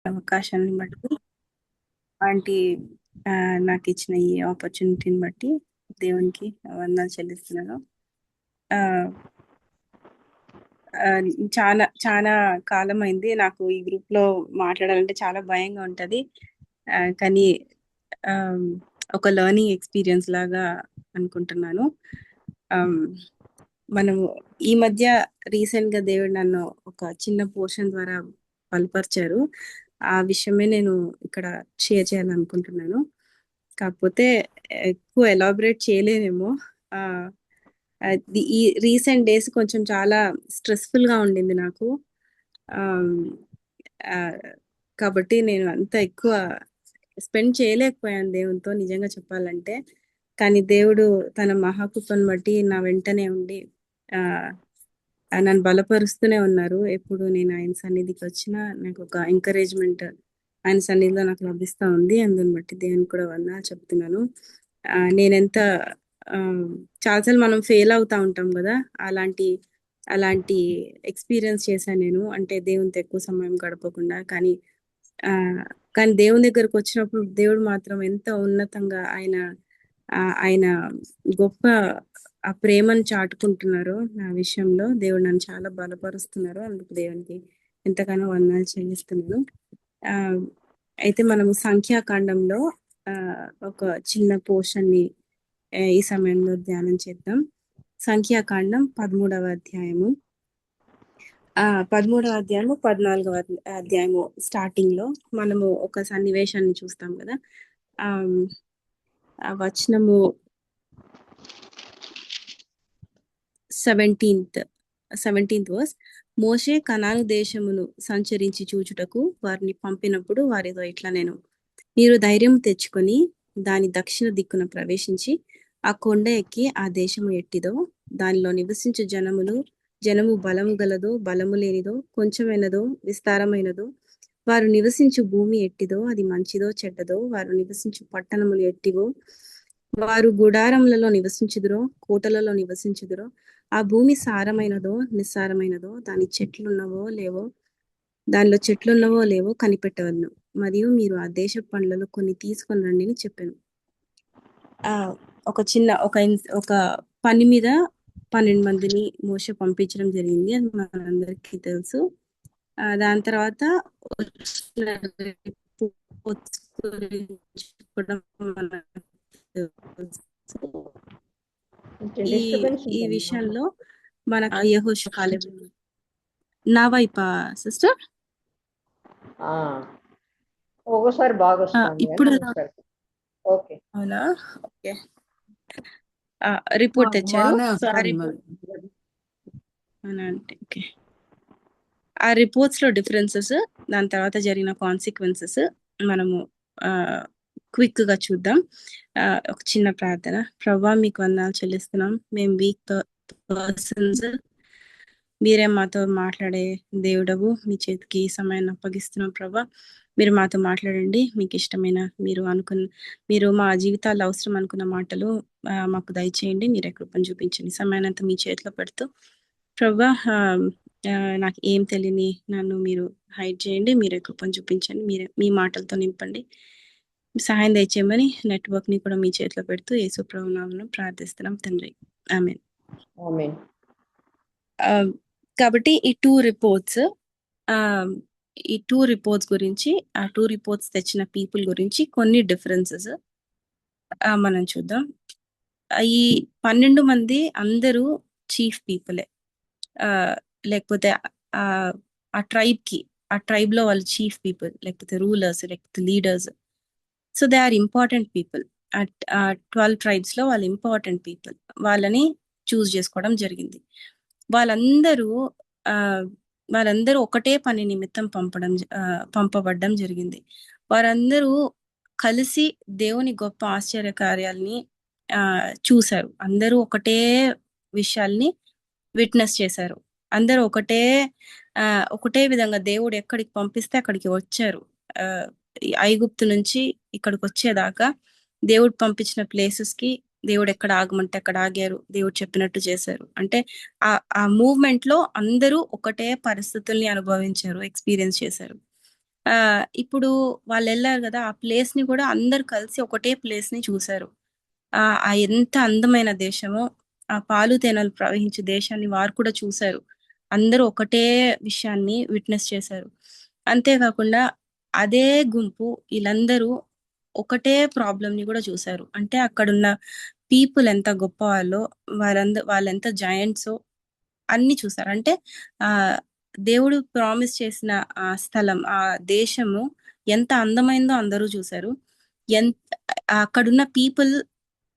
అవకాశాన్ని బట్టి అలాంటి నాకు ఇచ్చిన ఈ ఆపర్చునిటీని బట్టి దేవునికి వందనాలు చెల్లిస్తున్నాను. ఆ, ఆ, చాలా చాలా కాలం అయింది నాకు ఈ గ్రూప్ లో మాట్లాడాలంటే చాలా భయంగా ఉంటది. కానీ ఆ, ఒక లెర్నింగ్ ఎక్స్పీరియన్స్ లాగా అనుకుంటున్నాను. మనము ఈ మధ్య రీసెంట్ గా దేవుడు నన్ను ఒక చిన్న పోర్షన్ ద్వారా బలపరిచారు. ఆ విషయమే నేను ఇక్కడ షేర్ చేయాలనుకుంటున్నాను. కాకపోతే ఎక్కువ ఎలాబరేట్ చేయలేనేమో. ఆ, ఈ రీసెంట్ డేస్ కొంచెం చాలా స్ట్రెస్ఫుల్ గా ఉండింది నాకు. ఆమ్, ఆ, కాబట్టి నేను అంత ఎక్కువ స్పెండ్ చేయలేకపోయాను దేవునితో నిజంగా చెప్పాలంటే. కానీ దేవుడు తన మహాకృపను బట్టి నా వెంటనే ఉండి ఆ నన్ను బలపరుస్తూనే ఉన్నారు. ఎప్పుడు నేను ఆయన సన్నిధికి వచ్చినా నాకు ఒక ఎంకరేజ్మెంట్ ఆయన సన్నిధిలో నాకు లభిస్తా ఉంది. అందుని బట్టి దేవునికి కూడా వందనాలు చెప్తున్నాను. నేనెంత ఆ, చాలాసార్లు మనం ఫెయిల్ అవుతా ఉంటాం కదా, అలాంటి అలాంటి ఎక్స్పీరియన్స్ చేశాను నేను. అంటే దేవునితో ఎక్కువ సమయం గడపకుండా. కానీ ఆ కానీ దేవుని దగ్గరకు వచ్చినప్పుడు దేవుడు మాత్రం ఎంత ఉన్నతంగా ఆయన గొప్ప ఆ ప్రేమను చాటుకుంటున్నారు. నా విషయంలో దేవుడు నన్ను చాలా బలపరుస్తున్నారు. అందుకు దేవునికి ఎంతగానో వందనాలు చెల్లిస్తున్నాను. ఆ అయితే మనము సంఖ్యాకాండంలో ఆ ఒక చిన్న పోర్షన్ ని ఈ సమయంలో ధ్యానం చేద్దాం. సంఖ్యాకాండం 13వ అధ్యాయము. 13వ అధ్యాయము 14వ అధ్యాయము స్టార్టింగ్ లో మనము ఒక సన్నివేశాన్ని చూస్తాం కదా. ఆ వచనము 17th వర్స్. మోషే కనాను దేశమును సంచరించి చూచుటకు వారిని పంపినప్పుడు వారితో ఇట్లా నేను, మీరు ధైర్యం తెచ్చుకొని దాని దక్షిణ దిక్కున ప్రవేశించి ఆ కొండ ఎక్కి ఆ దేశము ఎట్టిదో దానిలో నివసించు జనము బలము గలదో బలము లేనిదో కొంచెమైనదో విస్తారమైనదో వారు నివసించు భూమి ఎట్టిదో అది మంచిదో చెడ్డదో వారు నివసించు పట్టణములు ఎట్టివో వారు గుడారములలో నివసించుదురో కోటలలో నివసించుదురో ఆ భూమి సారమైనదో నిస్సారమైనదో దానిలో చెట్లున్నవో లేవో కనిపెట్టవలను. మరియు మీరు ఆ దేశ పండ్లలో కొన్ని తీసుకొని రండి అని చెప్పాను. ఒక పని మీద 12 మందిని మోషే పంపించడం జరిగింది. అది మనందరికీ తెలుసు. దాని తర్వాత ఈ విషయంలో మన యెహోషువ కాలేబు నా వైపా సిస్టర్ ఒకసారి బాగా వస్తుంది. ఇప్పుడు ఓకే, అవునా? ఓకే, రిపోర్ట్ తెచ్చారు. సో ఆ రిపోర్ట్ అవునా అంటే ఓకే. ఆ రిపోర్ట్స్ లో డిఫరెన్సెస్, దాని తర్వాత జరిగిన కాన్సిక్వెన్సెస్ మనము క్విక్ గా చూద్దాం. ఒక చిన్న ప్రార్థన. ప్రభా, మీకు వందనాలు చెల్లిస్తున్నాం. మేము వీక్ పర్సన్స్, మీరే మాతో మాట్లాడే దేవుడవు. మీ చేతికి ఈ సమయాన్ని అప్పగిస్తున్నాం ప్రభా. మీరు మాతో మాట్లాడండి. మీకు ఇష్టమైన మీరు మా జీవితాల్లో అవసరం అనుకున్న మాటలు మాకు దయచేయండి. మీరే కృపను చూపించండి. సమయానంతా మీ చేతిలో పెడుతూ ప్రభా, నాకు ఏం తెలియని నన్ను మీరు హైడ్ చేయండి. మీరే కృపను చూపించండి. మీ మాటలతో నింపండి. సహాయం దయచేయమని నెట్వర్క్ ని కూడా మీ చేతిలో పెడుతూ యేసు ప్రభు నామమున ప్రార్థిస్తున్నాం తండ్రి, ఆమేన్. కాబట్టి ఈ టూ రిపోర్ట్స్ గురించి, ఆ టూ రిపోర్ట్స్ తెచ్చిన పీపుల్ గురించి కొన్ని డిఫరెన్సెస్ మనం చూద్దాం. ఈ 12 మంది అందరూ చీఫ్ పీపులే. లేకపోతే ఆ ట్రైబ్ లో వాళ్ళు చీఫ్ పీపుల్, లేకపోతే రూలర్స్, లేకపోతే leaders. So they are important people. 12 tribes లో వాళ్ళు ఇంపార్టెంట్ పీపుల్. వాళ్ళని చూస్ చేసుకోవడం జరిగింది. వాళ్ళందరూ ఒకటే పని నిమిత్తం పంపబడ్డం జరిగింది. వారందరూ కలిసి దేవుని గొప్ప ఆశ్చర్య కార్యాలని చూశారు. అందరూ ఒకటే విషయాల్ని విట్నెస్ చేశారు. అందరూ ఒకటే విధంగా దేవుడు ఎక్కడికి పంపిస్తే అక్కడికి వచ్చారు. ఐగుప్తు నుంచి ఇక్కడికి వచ్చేదాకా దేవుడు పంపించిన ప్లేసెస్ కి దేవుడు ఎక్కడ ఆగమంటే అక్కడ ఆగారు. దేవుడు చెప్పినట్టు చేశారు. అంటే ఆ మూవ్మెంట్ లో అందరూ ఒకటే పరిస్థితుల్ని అనుభవించారు, ఎక్స్పీరియన్స్ చేశారు. ఇప్పుడు వాళ్ళు వెళ్ళారు కదా, ఆ ప్లేస్ ని కూడా అందరు కలిసి ఒకటే ప్లేస్ ని చూశారు. ఆ ఎంత అందమైన దేశమో, ఆ పాలు తేనెలు ప్రవహించే దేశాన్ని వారు కూడా చూశారు. అందరూ ఒకటే విషయాన్ని విట్నెస్ చేశారు. అంతేకాకుండా అదే గుంపు వీళ్ళందరూ ఒకటే ప్రాబ్లం ని కూడా చూశారు. అంటే అక్కడున్న పీపుల్ ఎంత గొప్ప వాళ్ళో, వాళ్ళెంత జాయింట్సో అన్ని చూసారు. అంటే ఆ దేవుడు ప్రామిస్ చేసిన ఆ స్థలం, ఆ దేశము ఎంత అందమైందో అందరూ చూశారు. ఎంత అక్కడున్న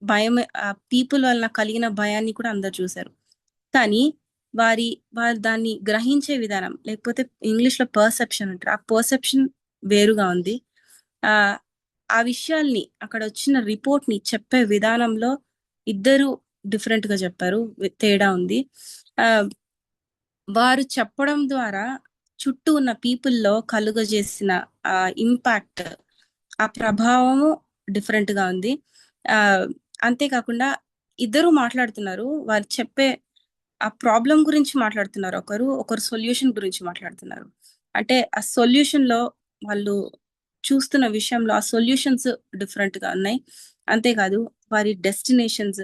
భయం ఆ పీపుల్ వలన కలిగిన భయాన్ని కూడా అందరు చూశారు. కానీ వారి వారు దాన్ని గ్రహించే విధానం, లేకపోతే ఇంగ్లీష్ లో పర్సెప్షన్ అంటారు, ఆ పర్సెప్షన్ వేరుగా ఉంది. ఆ ఆ విషయాల్ని అక్కడ వచ్చిన రిపోర్ట్ ని చెప్పే విధానంలో ఇద్దరు డిఫరెంట్ గా చెప్పారు. తేడా ఉంది. ఆ వారు చెప్పడం ద్వారా చుట్టూ ఉన్న పీపుల్లో కలుగజేసిన ఆ ఇంపాక్ట్, ఆ ప్రభావము డిఫరెంట్ గా ఉంది. ఆ అంతేకాకుండా ఇద్దరు మాట్లాడుతున్నారు. వారు చెప్పే ఆ ప్రాబ్లం గురించి మాట్లాడుతున్నారు, ఒకరు ఒకరు సొల్యూషన్ గురించి మాట్లాడుతున్నారు. అంటే ఆ సొల్యూషన్ లో వాళ్ళు చూస్తున్న విషయంలో ఆ సొల్యూషన్స్ డిఫరెంట్ గా ఉన్నాయి. అంతేకాదు వారి డెస్టినేషన్స్,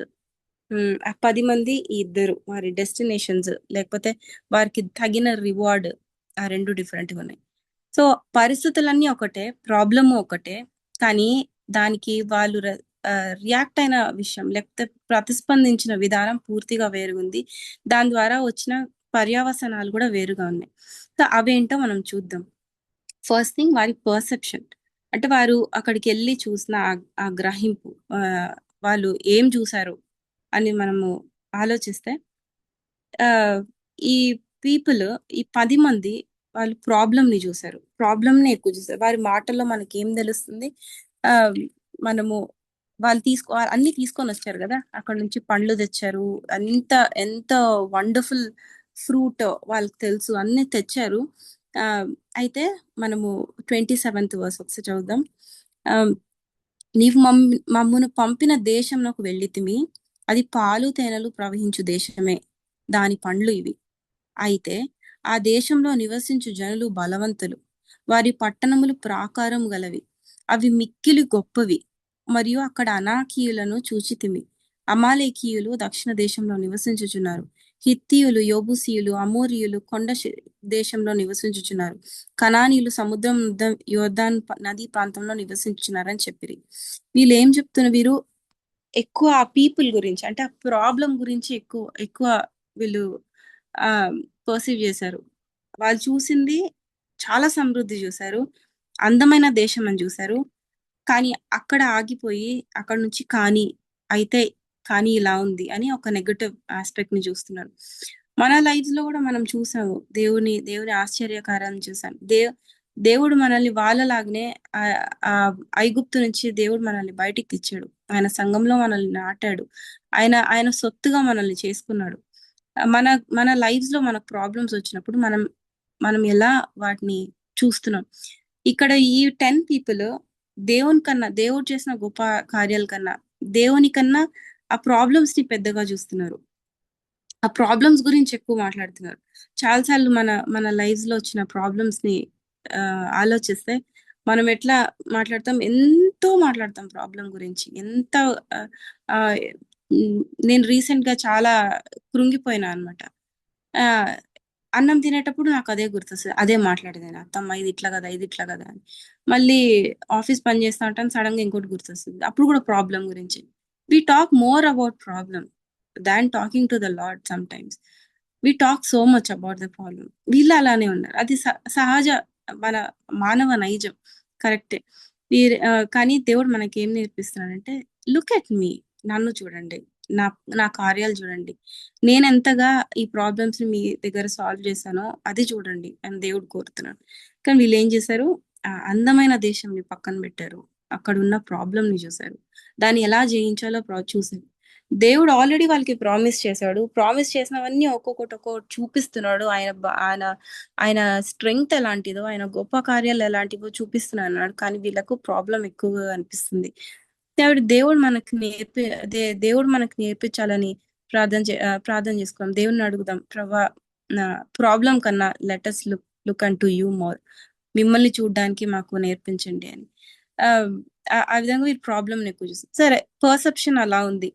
ఆ 10 మంది ఈ ఇద్దరు వారి డెస్టినేషన్స్, లేకపోతే వారికి తగిన రివార్డ్, ఆ రెండు డిఫరెంట్ గా ఉన్నాయి. సో పరిస్థితులన్నీ ఒకటే, ప్రాబ్లము ఒకటే, కానీ దానికి వాళ్ళు రియాక్ట్ అయిన విషయం, లేకపోతే ప్రతిస్పందించిన విధానం పూర్తిగా వేరుగుంది. దాని ద్వారా వచ్చిన పర్యవసనాలు కూడా వేరుగా ఉన్నాయి. సో అవేంటో మనం చూద్దాం. ఫస్ట్ థింగ్ వారి పర్సెప్షన్. అంటే వారు అక్కడికి వెళ్ళి చూసిన ఆ గ్రహింపు, వాళ్ళు ఏం చూసారు అని మనము ఆలోచిస్తే, ఆ ఈ పీపుల్, ఈ 10 మంది వాళ్ళు ప్రాబ్లమ్ ని చూసారు, ప్రాబ్లమ్ ని ఎక్కువ చూసారు. వారి మాటల్లో మనకి ఏం తెలుస్తుంది? ఆ మనము వాళ్ళు అన్ని తీసుకొని వచ్చారు కదా, అక్కడ నుంచి పండ్లు తెచ్చారు, అంత ఎంత వండర్ఫుల్ ఫ్రూట్ వాళ్ళకి తెలుసు, అన్ని తెచ్చారు. ఆ అయితే మనము 27th వర్స్ ఒకసారి చదువుదాం. ఆ నీవు మమ్మును పంపిన దేశంలోకి వెళ్ళితిమి, అది పాలు తేనెలు ప్రవహించు దేశమే, దాని పండ్లు ఇవి. అయితే ఆ దేశంలో నివసించు జనులు బలవంతులు, వారి పట్టణములు ప్రాకారం గలవి, అవి మిక్కిలి గొప్పవి. మరియు అక్కడ అనాకీయులను చూచితిమి. అమాలేకీయులు దక్షిణ దేశంలో నివసించుచున్నారు. హిత్తీయులు, యోబుసీయులు, అమోరియులు దేశంలో నివసించుచున్నారు. కనానీయులు సముద్రం యోర్దాన్ నదీ ప్రాంతంలో నివసించుచున్నారని చెప్పిరి. వీళ్ళు ఏం చెప్తున్నారు? వీరు ఎక్కువ ఆ పీపుల్ గురించి, అంటే ఆ ప్రాబ్లం గురించి ఎక్కువ ఎక్కువ వీళ్ళు ఆ పర్సీవ్ చేశారు. వాళ్ళు చూసింది చాలా సమృద్ధి చూశారు, అందమైన దేశం అని చూశారు. కానీ అక్కడ ఆగిపోయి అక్కడ నుంచి అయితే కానీ ఇలా ఉంది అని ఒక నెగటివ్ ఆస్పెక్ట్ ని చూస్తున్నారు. మన లైఫ్ లో కూడా మనం చూసాము, దేవుని ఆశ్చర్యకారాన్ని చూసాం. దేవుడు మనల్ని వాళ్ళలాగానే ఆ ఆ ఐగుప్తు నుంచి దేవుడు మనల్ని బయటికి తెచ్చాడు. ఆయన సంఘంలో మనల్ని నాటాడు. ఆయన సొత్తుగా మనల్ని చేసుకున్నాడు. మన మన లైఫ్స్ లో మనకు ప్రాబ్లమ్స్ వచ్చినప్పుడు మనం ఎలా వాటిని చూస్తున్నాం. ఇక్కడ ఈ 10 పీపుల్ దేవుని కన్నా, దేవుడు చేసిన గొప్ప కార్యాల కన్నా, దేవుని కన్నా ఆ ప్రాబ్లమ్స్ ని పెద్దగా చూస్తున్నారు. ఆ ప్రాబ్లమ్స్ గురించి ఎక్కువ మాట్లాడుతున్నారు. చాలాసార్లు మన మన లైఫ్స్ లో వచ్చిన ప్రాబ్లమ్స్ ని ఆలోచిస్తే మనం ఎట్లా మాట్లాడతాం? ఎంతో మాట్లాడతాం ప్రాబ్లం గురించి. ఎంత ఆ, ఆ, నేను రీసెంట్ గా చాలా కృంగిపోయినా అనమాట. ఆ అన్నం తినేటప్పుడు నాకు అదే గుర్తొస్తుంది, అదే మాట్లాడేది అత్తమ్మ, ఇది ఇట్లా కదా, ఇది ఇట్లా కదా అని. మళ్ళీ ఆఫీస్ పని చేస్తా ఉంటాను, సడన్ గా ఇంకోటి గుర్తొస్తుంది, అప్పుడు కూడా ప్రాబ్లం గురించి. We talk more about problem than talking to the lord. Sometimes we talk so much about the problem. వీళ్ళు అలానే ఉన్నారు. అది సహజ, మన మానవ నైజం, కరెక్టే. కానీ దేవుడు మనకి ఏం నేర్పిస్తున్నాడంటే, లుక్ ఎట్ మీ, నన్ను చూడండి, నా నా కార్యాలు చూడండి, నేను ఎంతగా ఈ ప్రాబ్లమ్స్ ని మీ దగ్గర సాల్వ్ చేశానో అది చూడండి అని దేవుడు కోరుతున్నాడు. కానీ వీళ్ళు ఏం చేశారు? ఆ అందమైన దేశంని పక్కన పెట్టారు, అక్కడ ఉన్న ప్రాబ్లం ని చూశారు, దాన్ని ఎలా జయించాలో చూసారు. దేవుడు ఆల్రెడీ వాళ్ళకి ప్రామిస్ చేశాడు. ప్రామిస్ చేసినవన్నీ ఒక్కొక్కటి చూపిస్తున్నాడు. ఆయన ఆయన స్ట్రెంగ్త్ ఎలాంటిదో, ఆయన గొప్ప కార్యాలు ఎలాంటివో చూపిస్తున్నాడు. కానీ వీళ్ళకు ప్రాబ్లం ఎక్కువగా అనిపిస్తుంది. దేవుడు మనకు దేవుడు మనకు నేర్పించాలని ప్రార్థన చేసుకోండి. దేవుడిని అడుగుదాం, ప్రభా, నా ప్రాబ్లం కన్నా లెట్ us లుక్ అంటూ యూ మోర్. మిమ్మల్ని చూడడానికి మాకు నేర్పించండి అని. ఆ ఆ విధంగా మీరు ప్రాబ్లమ్ ఎక్కువ చూస్తారు. సరే, పర్సెప్షన్ అలా ఉంది.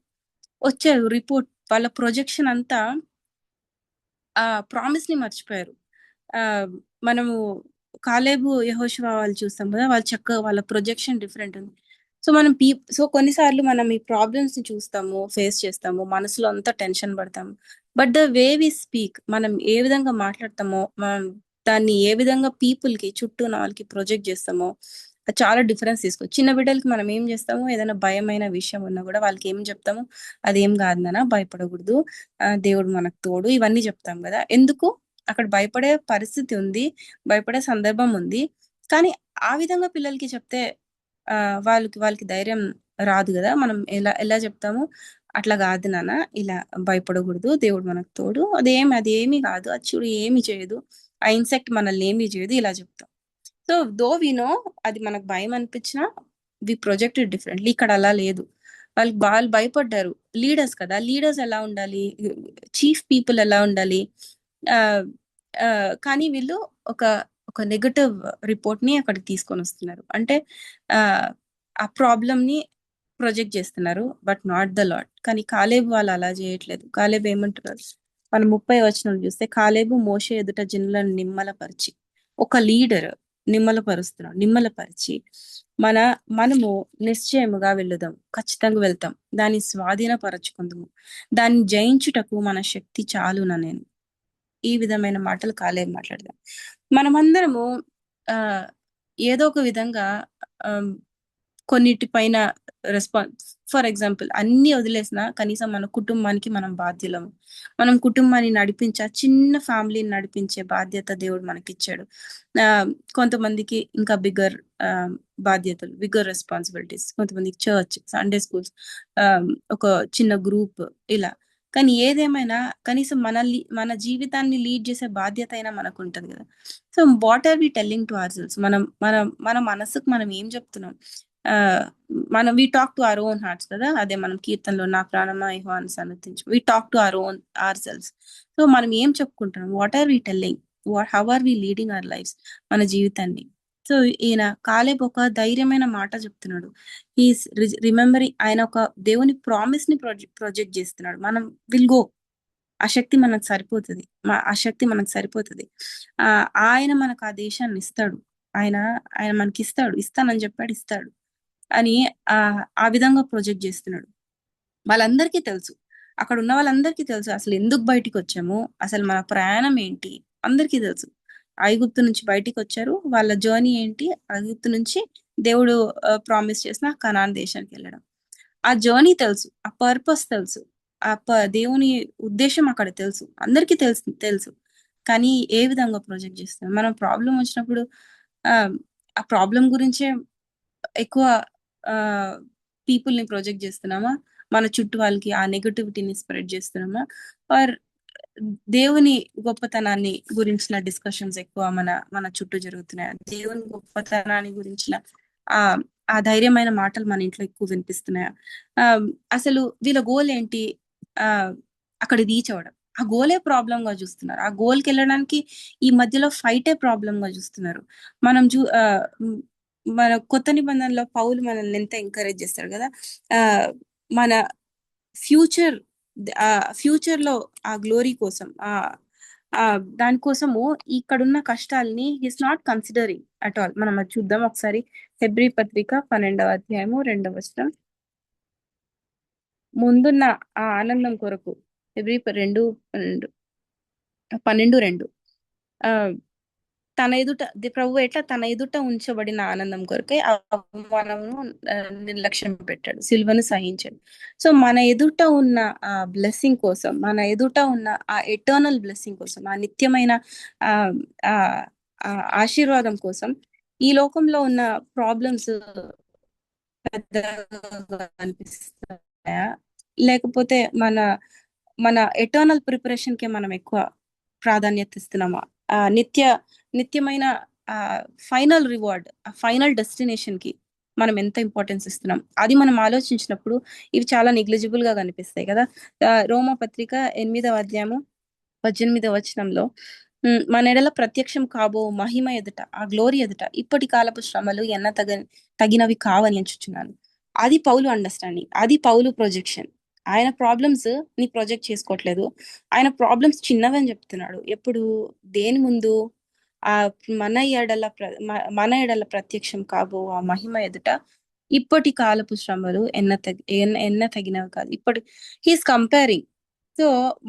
వచ్చారు రిపోర్ట్, వాళ్ళ ప్రొజెక్షన్ అంతా ఆ ప్రామిస్ ని మర్చిపోయారు. ఆ మనము కాలేబు యెహోషువ వాళ్ళు చూస్తాం కదా, వాళ్ళు చక్కగా వాళ్ళ ప్రొజెక్షన్ డిఫరెంట్ ఉంది. సో మనం సో కొన్నిసార్లు మనం ఈ ప్రాబ్లమ్స్ ని చూస్తాము, ఫేస్ చేస్తాము, మనసులో అంతా టెన్షన్ పడతాము. But the way we speak, మనం ఏ విధంగా మాట్లాడతామో, మనం దాన్ని ఏ విధంగా పీపుల్ కి చుట్టూ ఉన్న వాళ్ళకి ప్రొజెక్ట్ చేస్తామో, అది చాలా డిఫరెన్స్ తీసుకోవచ్చు. చిన్న బిడ్డలకి మనం ఏం చేస్తాము, ఏదైనా భయమైన విషయం ఉన్నా కూడా వాళ్ళకి ఏం చెప్తాము, అదేం కాదు నాన్న, భయపడకూడదు, దేవుడు మనకు తోడు, ఇవన్నీ చెప్తాం కదా. ఎందుకు? అక్కడ భయపడే పరిస్థితి ఉంది, భయపడే సందర్భం ఉంది. కానీ ఆ విధంగా పిల్లలకి చెప్తే వాళ్ళకి ధైర్యం రాదు కదా. మనం ఎలా ఎలా చెప్తాము, అట్లా కాదు నాన్న, ఇలా భయపడకూడదు, దేవుడు మనకు తోడు, అది ఏమి కాదు, అది చూడు ఏమి చేయదు, ఆ ఇన్సెక్ట్ మనల్ని ఏమి చేయదు, ఇలా చెప్తాం. సో దో వి నో అది మనకు భయం అనిపించినా వి ప్రొజెక్టెడ్ డిఫరెంట్లీ. ఇక్కడ అలా లేదు. వాళ్ళు భయపడ్డారు. లీడర్స్ కదా, లీడర్స్ ఎలా ఉండాలి, చీఫ్ పీపుల్ ఎలా ఉండాలి, ఆ ఆ, కానీ వీళ్ళు ఒక ఒక నెగటివ్ రిపోర్ట్ ని అక్కడికి తీసుకొని వస్తున్నారు. అంటే ఆ ఆ ప్రాబ్లమ్ ని ప్రొజెక్ట్ చేస్తున్నారు, బట్ నాట్ ద లాట్. కానీ కాలేబు వాళ్ళు అలా చేయట్లేదు. కాలేబు ఏమంటున్నారు, మనం 30 వచనం చూస్తే, కాలేబు మోషే ఎదుట జనులను నిమ్మలపరిచి, ఒక లీడర్ నిమ్మలపరిచి, మనము నిశ్చయముగా వెళ్ళుదాం, ఖచ్చితంగా వెళ్తాం, దాన్ని స్వాధీనపరచుకుందాము, దాన్ని జయించుటకు మన శక్తి చాలున నేను. ఈ విధమైన మాటలు కాలేబు మాట్లాడదాం. మనమందరము ఆ ఏదో ఒక విధంగా కొన్నిటిపైన రెస్పాన్స్, ఫర్ ఎగ్జాంపుల్ అన్ని వదిలేసిన కనీసం మన కుటుంబానికి మనం బాధ్యులము. మనం కుటుంబాన్ని నడిపించే, ఆ చిన్న ఫ్యామిలీని నడిపించే బాధ్యత దేవుడు మనకిచ్చాడు. ఆ కొంతమందికి ఇంకా బిగ్గర్ బాధ్యతలు, బిగ్గర్ రెస్పాన్సిబిలిటీస్, కొంతమందికి చర్చ్, సండే స్కూల్స్, ఒక చిన్న గ్రూప్, ఇలా. కానీ ఏదేమైనా కనీసం మన జీవితాన్ని లీడ్ చేసే బాధ్యత అయినా మనకు ఉంటది కదా. So what are we telling to our selves, మనం మన మన మనసుకు మనం ఏం చెప్తున్నాం? ఆ మనం we talk to our own hearts కదా. అదే మనం కీర్తనలో, నా ప్రాణమా యెహోవాను సన్నతించు, we talk to our selves. So మనం ఏం చెప్పుకుంటున్నాం? What are we telling? How are we leading our lives, మన జీవితాన్ని? సో ఈయన కాలేబ్ ఒక ధైర్యమైన మాట చెప్తున్నాడు. ఈస్ రిమెంబరింగ్, ఆయన ఒక దేవుని ప్రామిస్ ని ప్రొజెక్ట్ చేస్తున్నాడు. మనం విల్ గో, ఆ శక్తి మనకు సరిపోతుంది, ఆ శక్తి మనకు సరిపోతుంది. ఆ ఆయన మనకు ఆ దేశాన్ని ఇస్తాడు. ఆయన ఆయన మనకి ఇస్తానని చెప్పాడు, ఇస్తాడు అని ఆ ఆ విధంగా ప్రొజెక్ట్ చేస్తున్నాడు. వాళ్ళందరికీ తెలుసు, అక్కడ ఉన్న వాళ్ళందరికీ తెలుసు అసలు ఎందుకు బయటికి వచ్చాము, అసలు మన ప్రయాణం ఏంటి, అందరికీ తెలుసు. ఐగుప్తు నుంచి బయటికి వచ్చారు, వాళ్ళ జర్నీ ఏంటి, ఐగుప్తు నుంచి దేవుడు ప్రామిస్ చేసిన కనాన్ దేశానికి వెళ్ళడం. ఆ జర్నీ తెలుసు, ఆ పర్పస్ తెలుసు, దేవుని ఉద్దేశం అక్కడ తెలుసు, అందరికీ తెలుసు. కానీ ఏ విధంగా ప్రొజెక్ట్ చేస్తాం? మనం ప్రాబ్లం వచ్చినప్పుడు ఆ ఆ ప్రాబ్లం గురించే ఎక్కువ ఆ పీపుల్ ని ప్రొజెక్ట్ చేస్తున్నామా, మన చుట్టూ వాళ్ళకి ఆ నెగటివిటీని స్ప్రెడ్ చేస్తున్నామా, ఆర్ దేవుని గొప్పతనాన్ని గురించిన డిస్కషన్స్ ఎక్కువ మన మన చుట్టూ జరుగుతున్నాయి? దేవుని గొప్పతనాన్ని గురించిన ఆ ఆ ధైర్యమైన మాటలు మన ఇంట్లో ఎక్కువ వినిపిస్తున్నాయా? ఆ అసలు వీళ్ళ గోల్ ఏంటి? ఆ అక్కడ రీచ్ అవ్వడం, ఆ గోలే ప్రాబ్లం గా చూస్తున్నారు. ఆ గోల్ కి వెళ్ళడానికి ఈ మధ్యలో ఫైటే ప్రాబ్లం గా చూస్తున్నారు. మనం మన కొత్త నిబంధనలో పౌలు మనల్ని ఎంత ఎంకరేజ్ చేస్తాడు కదా. ఆ మన ఫ్యూచర్, ఆ ఫ్యూచర్ లో ఆ గ్లోరీ కోసం, ఆ దానికోసము ఇక్కడున్న కష్టాలని he's not considering at all. మనం అది చూద్దాం ఒకసారి. హెబ్రీ పత్రిక 12వ అధ్యాయము 2వ వచనం. ముందున్న ఆ ఆనందం కొరకు, హెబ్రీ 12:2 ఆ తన ఎదుట ప్రభు ఎట్లా తన ఎదుట ఉంచబడిన ఆనందం కొరకై అవమానమును నిర్లక్ష్యం పెట్టాడు, సిలువను సహించాడు. సో మన ఎదుట ఉన్న ఆ బ్లెస్సింగ్ కోసం, మన ఎదుట ఉన్న ఆ ఎటర్నల్ బ్లెస్సింగ్ కోసం, ఆ నిత్యమైన ఆ ఆ ఆ ఆశీర్వాదం కోసం ఈ లోకంలో ఉన్న ప్రాబ్లమ్స్ పెద్దగా అనిపిస్తాయా? లేకపోతే మన మన ఎటర్నల్ ప్రిపరేషన్ కి మనం ఎక్కువ ప్రాధాన్యత ఇస్తున్నామా? ఆ నిత్యమైన ఆ ఫైనల్ రివార్డ్, ఆ ఫైనల్ డెస్టినేషన్ కి మనం ఎంత ఇంపార్టెన్స్ ఇస్తున్నాం? అది మనం ఆలోచించినప్పుడు ఇవి చాలా నెగ్లిజిబుల్ గా కనిపిస్తాయి కదా. రోమా పత్రిక 8వ అధ్యాయము 18వ వచనంలో మన ఎడల ప్రత్యక్షం కాబో మహిమ ఎదుట ఆ గ్లోరీ ఎదుట ఇప్పటి కాలపు శ్రమలు తగినవి కావని ఎంచుచున్నాను. అది పౌలు అండర్స్టాండింగ్, అది పౌలు ప్రొజెక్షన్. ఆయన ప్రాబ్లమ్స్ ని ప్రొజెక్ట్ చేసుకోవట్లేదు. ఆయన ప్రాబ్లమ్స్ చిన్నవని చెప్తున్నాడు. ఎప్పుడు దేని ముందు? ఆ మన ఎడల ప్రత్యక్షం కాబో ఆ మహిమ ఎదుట ఇప్పటి కాలపు శ్రమలు ఎన్న తగినవి కాదు. He's comparing. సో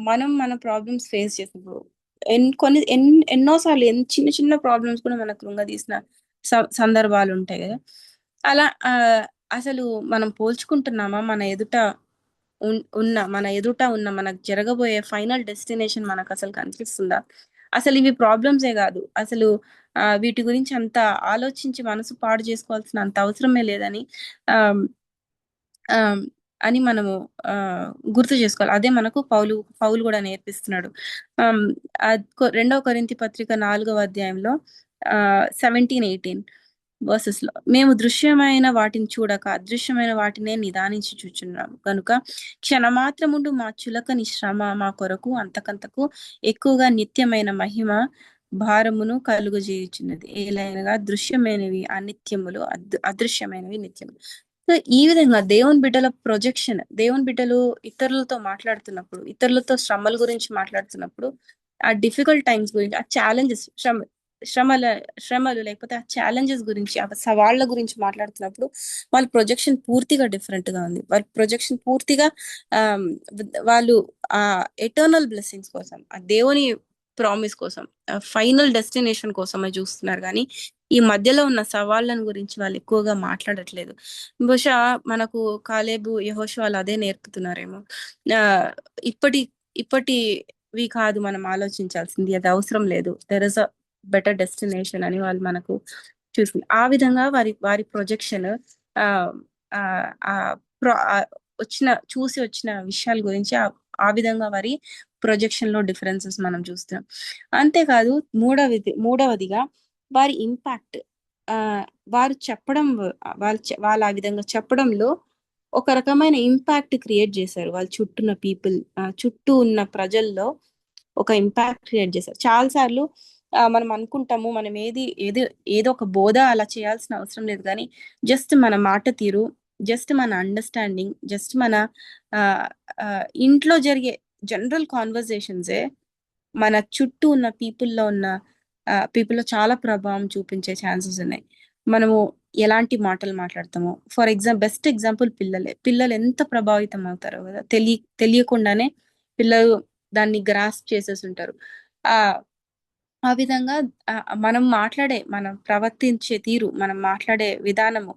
మనం మన ప్రాబ్లమ్స్ ఫేస్ చేసినప్పుడు ఎన్నోసార్లు చిన్న చిన్న ప్రాబ్లమ్స్ కూడా మనకు కృంగదీసిన సందర్భాలు ఉంటాయి కదా. అలా అసలు మనం పోల్చుకుంటున్నామా? మన ఎదుట ఉన్న మనకు జరగబోయే ఫైనల్ డెస్టినేషన్ మనకు అసలు కనిపిస్తుందా? అసలు ఇవి ప్రాబ్లమ్సే కాదు. అసలు వీటి గురించి అంత ఆలోచించి మనసు పాడు చేసుకోవాల్సిన అంత అవసరమే లేదని ఆ ఆ అని మనము గుర్తు చేసుకోవాలి. అదే మనకు పౌలు కూడా నేర్పిస్తున్నాడు. 2 కొరింథీ పత్రిక 4వ అధ్యాయంలో 17-18 వర్సెస్ లో, మేము దృశ్యమైన వాటిని చూడక అదృశ్యమైన వాటినే నిదానించి చూచున్నాము కనుక క్షణమాత్రముండు మా చులకని శ్రమ మా కొరకు అంతకంతకు ఎక్కువగా నిత్యమైన మహిమ భారమును కలుగజేయుచున్నది. ఏలైనగా దృశ్యమైనవి అనిత్యములు, అదృశ్యమైనవి నిత్యములు. సో ఈ విధంగా దేవుని బిడ్డల ప్రొజెక్షన్, దేవుని బిడ్డలు ఇతరులతో మాట్లాడుతున్నప్పుడు, ఇతరులతో శ్రమల గురించి మాట్లాడుతున్నప్పుడు, ఆ డిఫికల్ట్ టైమ్స్ గురించి, ఆ ఛాలెంజెస్, శ్రమలు లేకపోతే ఆ ఛాలెంజెస్ గురించి, ఆ సవాళ్ల గురించి మాట్లాడుతున్నప్పుడు వాళ్ళ ప్రొజెక్షన్ పూర్తిగా డిఫరెంట్ గా ఉంది. వాళ్ళ ప్రొజెక్షన్ పూర్తిగా వాళ్ళు ఆ ఎటర్నల్ బ్లెస్సింగ్స్ కోసం, ఆ దేవుని ప్రామిస్ కోసం, ఫైనల్ డెస్టినేషన్ కోసమే చూస్తున్నారు. కానీ ఈ మధ్యలో ఉన్న సవాళ్ళను గురించి వాళ్ళు ఎక్కువగా మాట్లాడట్లేదు. బహుశా మనకు కాలేబు, యెహోషువలు అదే నేర్పుతున్నారేమో. ఇప్పటివి కాదు మనం ఆలోచించాల్సింది, అది అవసరం లేదు, there is a better destination అని వాళ్ళు మనకు చూసింది. ఆ విధంగా వారి ప్రొజెక్షన్ వచ్చిన విషయాల గురించి ఆ విధంగా వారి ప్రొజెక్షన్ లో డిఫరెన్సెస్ మనం చూస్తున్నాం. అంతేకాదు మూడవదిగా వారి ఇంపాక్ట్. వారు చెప్పడం, వాళ్ళు ఆ విధంగా చెప్పడంలో ఒక రకమైన ఇంపాక్ట్ క్రియేట్ చేశారు. వాళ్ళ చుట్టూ ఉన్న ప్రజల్లో ఒక ఇంపాక్ట్ క్రియేట్ చేశారు. చాలా సార్లు మనం అనుకుంటాము మనం ఏదో ఒక బోధ అలా చేయాల్సిన అవసరం లేదు, కానీ జస్ట్ మన మాట తీరు, జస్ట్ మన అండర్స్టాండింగ్, జస్ట్ మన ఇంట్లో జరిగే జనరల్ కాన్వర్సేషన్సే మన చుట్టూ ఉన్న పీపుల్లో చాలా ప్రభావం చూపించే ఛాన్సెస్ ఉన్నాయి. మనము ఎలాంటి మాటలు మాట్లాడతామో, ఫర్ బెస్ట్ ఎగ్జాంపుల్ పిల్లలు ఎంత ప్రభావితం అవుతారో కదా, తెలియకుండానే పిల్లలు దాన్ని గ్రాస్ప్ చేసేసి ఉంటారు. ఆ విధంగా మనం ప్రవర్తించే తీరు, మనం మాట్లాడే విధానము,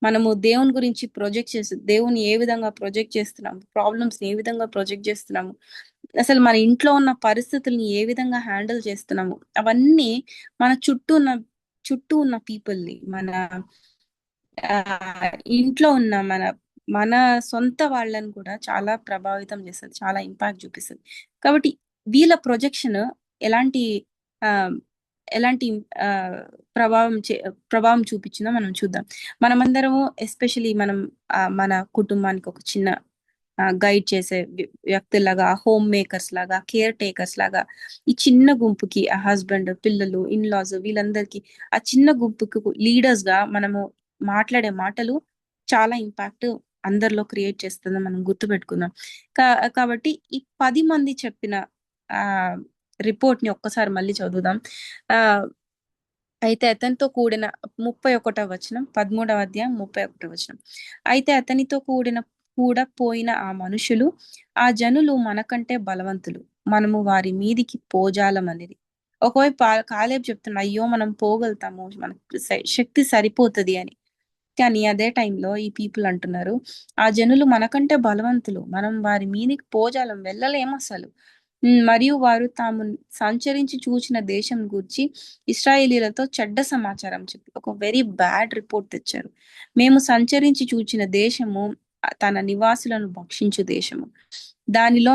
మనము దేవుని గురించి దేవుని ఏ విధంగా ప్రొజెక్ట్ చేస్తున్నాము, ప్రాబ్లమ్స్ ఏ విధంగా ప్రొజెక్ట్ చేస్తున్నాము, అసలు మన ఇంట్లో ఉన్న పరిస్థితుల్ని ఏ విధంగా హ్యాండిల్ చేస్తున్నాము, అవన్నీ మన చుట్టూ ఉన్న పీపుల్ని, మన ఇంట్లో ఉన్న మన సొంత వాళ్ళని కూడా చాలా ప్రభావితం చేస్తుంది, చాలా ఇంపాక్ట్ చూపిస్తుంది. కాబట్టి వీళ్ళ ప్రొజెక్షన్ ఎలాంటి ఆ ఎలాంటి ప్రభావం చూపించిందో మనం చూద్దాం. మనమందరము ఎస్పెషలీ మన కుటుంబానికి ఒక చిన్న గైడ్ చేసే వ్యక్తులాగా, హోమ్ మేకర్స్ లాగా, కేర్ టేకర్స్ లాగా, ఈ చిన్న గుంపుకి ఆ హస్బెండ్, పిల్లలు, ఇన్లాస్, వీళ్ళందరికీ ఆ చిన్న గుంపుకి లీడర్స్ గా మనము మాట్లాడే మాటలు చాలా ఇంపాక్ట్ అందరిలో క్రియేట్ చేస్తుందని మనం గుర్తుపెట్టుకుందాం. కాబట్టి ఈ 10 మంది చెప్పిన ఆ రిపోర్ట్ ని ఒక్కసారి మళ్ళీ చదువుదాం. అయితే అతనితో కూడిన 31వ వచనం, 13వ అధ్యాయం 31వ వచనం. అయితే అతనితో కూడా పోయిన ఆ మనుషులు, ఆ జనులు మనకంటే బలవంతులు, మనము వారి మీదికి పోజాలమనిది. ఒకవైపు కాలేబు చెప్తున్నా, అయ్యో మనం పోగలుగుతాము, మనకు శక్తి సరిపోతుంది అని. కానీ అదే టైంలో ఈ పీపుల్ అంటున్నారు, ఆ జనులు మనకంటే బలవంతులు, మనం వారి మీదికి పోజాలం, వెళ్ళలేము అసలు. మరియు వారు తాము సంచరించి చూచిన దేశం గురించి ఇశ్రాయేలీలతో చెడ్డ సమాచారం చెప్పి ఒక వెరీ బ్యాడ్ రిపోర్ట్ తెచ్చారు. మేము సంచరించి చూచిన దేశము తన నివాసులను భక్షించు దేశము, దానిలో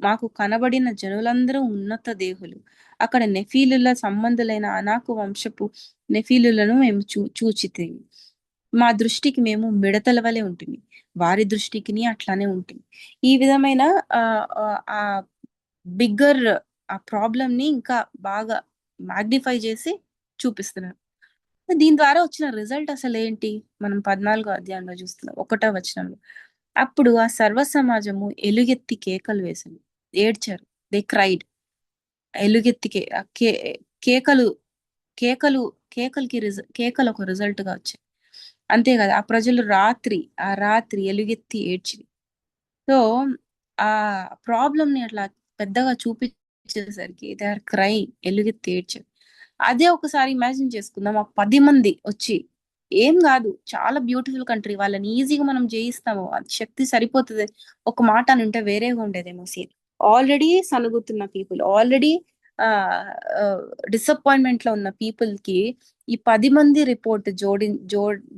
మాకు కనబడిన జనులందరూ ఉన్నత దేహులు, అక్కడ నెఫీలుల సంబంధులైన అనాకు వంశపు నెఫీలులను మేము చూచితిమి. మా దృష్టికి మేము మిడతల వలె ఉంటుంది, వారి దృష్టికి అట్లానే ఉంటుంది. ఈ విధమైన బిగ్గర్ ఆ ప్రాబ్లమ్ ని ఇంకా బాగా మ్యాగ్నిఫై చేసి చూపిస్తున్నారు. దీని ద్వారా వచ్చిన రిజల్ట్ అసలు ఏంటి? మనం 14 అధ్యాయంలో చూస్తున్నాం, 1వ వచనంలో. అప్పుడు ఆ సర్వ సమాజము ఎలుగెత్తి కేకలు వేసింది, ఏడ్చారు. They cried. ఎలుగెత్తి కేకలు కేకలు కేకలకి కేకలు ఒక రిజల్ట్ గా వచ్చాయి. అంతే కదా, ఆ ప్రజలు ఆ రాత్రి ఎలుగెత్తి ఏడ్చి. సో ఆ ప్రాబ్లమ్ ని అట్లా పెద్దగా చూపించేసరికి దే ఆర్ క్రై, ఎలుగెత్తి ఏడ్చారు. అదే ఒకసారి ఇమాజిన్ చేసుకుందాం, ఆ 10 మంది వచ్చి, ఏం కాదు, చాలా బ్యూటిఫుల్ కంట్రీ, వాళ్ళని ఈజీగా మనం జయిస్తాము, అది శక్తి సరిపోతుంది, ఒక మాట అని ఉంటే వేరేగా ఉండేదేమో సీన్. ఆల్రెడీ సనుగుతున్న పీపుల్, ఆల్రెడీ ఆ డిసప్పాయింట్మెంట్ లో ఉన్న పీపుల్ కి ఈ 10 మంది రిపోర్ట్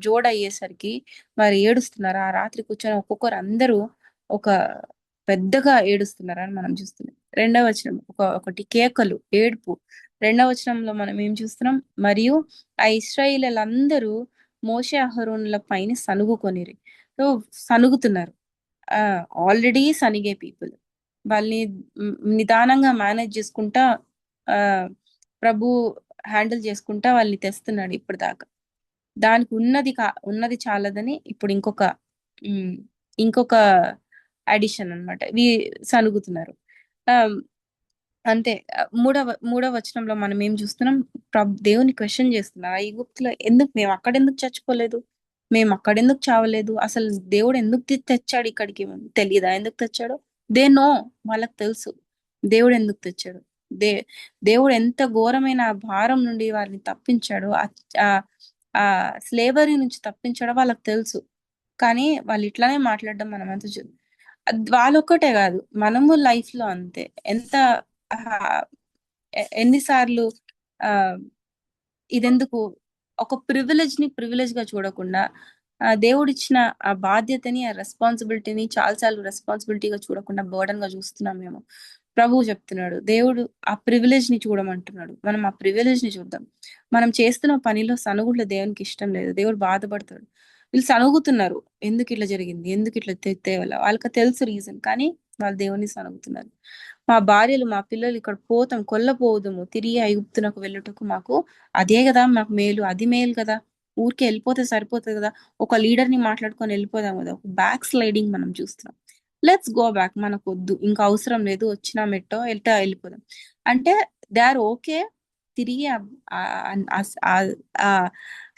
జోడయ్యేసరికి మరి ఏడుస్తున్నారు. ఆ రాత్రి కూర్చొని ఒక్కొక్కరు అందరూ ఒక పెద్దగా ఏడుస్తున్నారని మనం చూస్తున్నాం. రెండవ వచనం ఒకటి కేకలు, ఏడుపు. రెండవ వచనంలో మనం ఏం చూస్తున్నాం? మరియు ఆ ఇశ్రాయేలీయులందరూ మోషే అహరోనుల పైన సనుగుకొనిరి. సో సనుగుతున్నారు. ఆల్రెడీ సనిగే పీపుల్, వాళ్ళని నిదానంగా మేనేజ్ చేసుకుంటా ఆ ప్రభు హ్యాండిల్ చేసుకుంటా వాళ్ళని తెస్తున్నాడు ఇప్పటిదాకా. దానికి ఉన్నది చాలదని ఇప్పుడు ఉమ్, ఇంకొక అడిషన్ అన్నమాట. సనుగుతున్నారు. ఆ అంతే. మూడవ వచనంలో మనం ఏం చూస్తున్నాం? దేవుని క్వశ్చన్ చేస్తున్నారు. ఆ ఈగుప్తులో మేము అక్కడెందుకు చచ్చిపోలేదు, మేము అక్కడెందుకు చావలేదు, అసలు దేవుడు ఎందుకు తెచ్చాడు ఇక్కడికి, తెలియదా ఎందుకు తెచ్చాడో? దే నో, వాళ్ళకి తెలుసు దేవుడు ఎందుకు తెచ్చాడు. దే దేవుడు ఎంత ఘోరమైన ఆ భారం నుండి వారిని తప్పించాడో, ఆ ఆ స్లేవరీ నుంచి తప్పించాడో వాళ్ళకి తెలుసు. కానీ వాళ్ళు ఇట్లానే మాట్లాడడం మనం అంత వాళ్ళొక్కటే కాదు, మనము లైఫ్ లో అంతే. ఎంత ఎన్నిసార్లు ఆ ఇదెందుకు, ఒక ప్రివిలేజ్ గా చూడకుండా దేవుడిచ్చిన ఆ బాధ్యతని, ఆ రెస్పాన్సిబిలిటీని చాలాసార్లు రెస్పాన్సిబిలిటీగా చూడకుండా బర్డన్ గా చూస్తున్నాం మేము. ప్రభువు చెప్తున్నాడు, దేవుడు ఆ ప్రివిలేజ్ ని చూడమంటున్నాడు. మనం ఆ ప్రివిలేజ్ ని చూద్దాం. మనం చేస్తున్న పనిలో సనుగులు దేవునికి ఇష్టం లేదు, దేవుడు బాధపడతాడు. వీళ్ళు సనుగుతున్నారు, ఎందుకు ఇట్లా జరిగింది, ఎందుకు ఇట్లా తేవాల, వాళ్ళకి తెలుసు రీజన్, కానీ వాళ్ళు దేవుని సనుగుతున్నారు. మా భార్యలు, మా పిల్లలు ఇక్కడ కొల్లపోదుము, తిరిగి ఐగుప్తునకు వెళ్ళుటకు మాకు అదే కదా మాకు మేలు, అది మేలు కదా, ఊరికే వెళ్ళిపోతే సరిపోతుంది కదా, ఒక లీడర్ ని మాట్లాడుకొని వెళ్ళిపోదాం కదా. ఒక బ్యాక్ స్లైడింగ్ మనం చూస్తున్నాం. లెట్స్ గో బ్యాక్, మనకు వద్దు, ఇంకా అవసరం లేదు, వచ్చినా మెట్టో వెళ్ళిపోదాం అంటే దే ఆర్ ఓకే. తిరిగి ఆ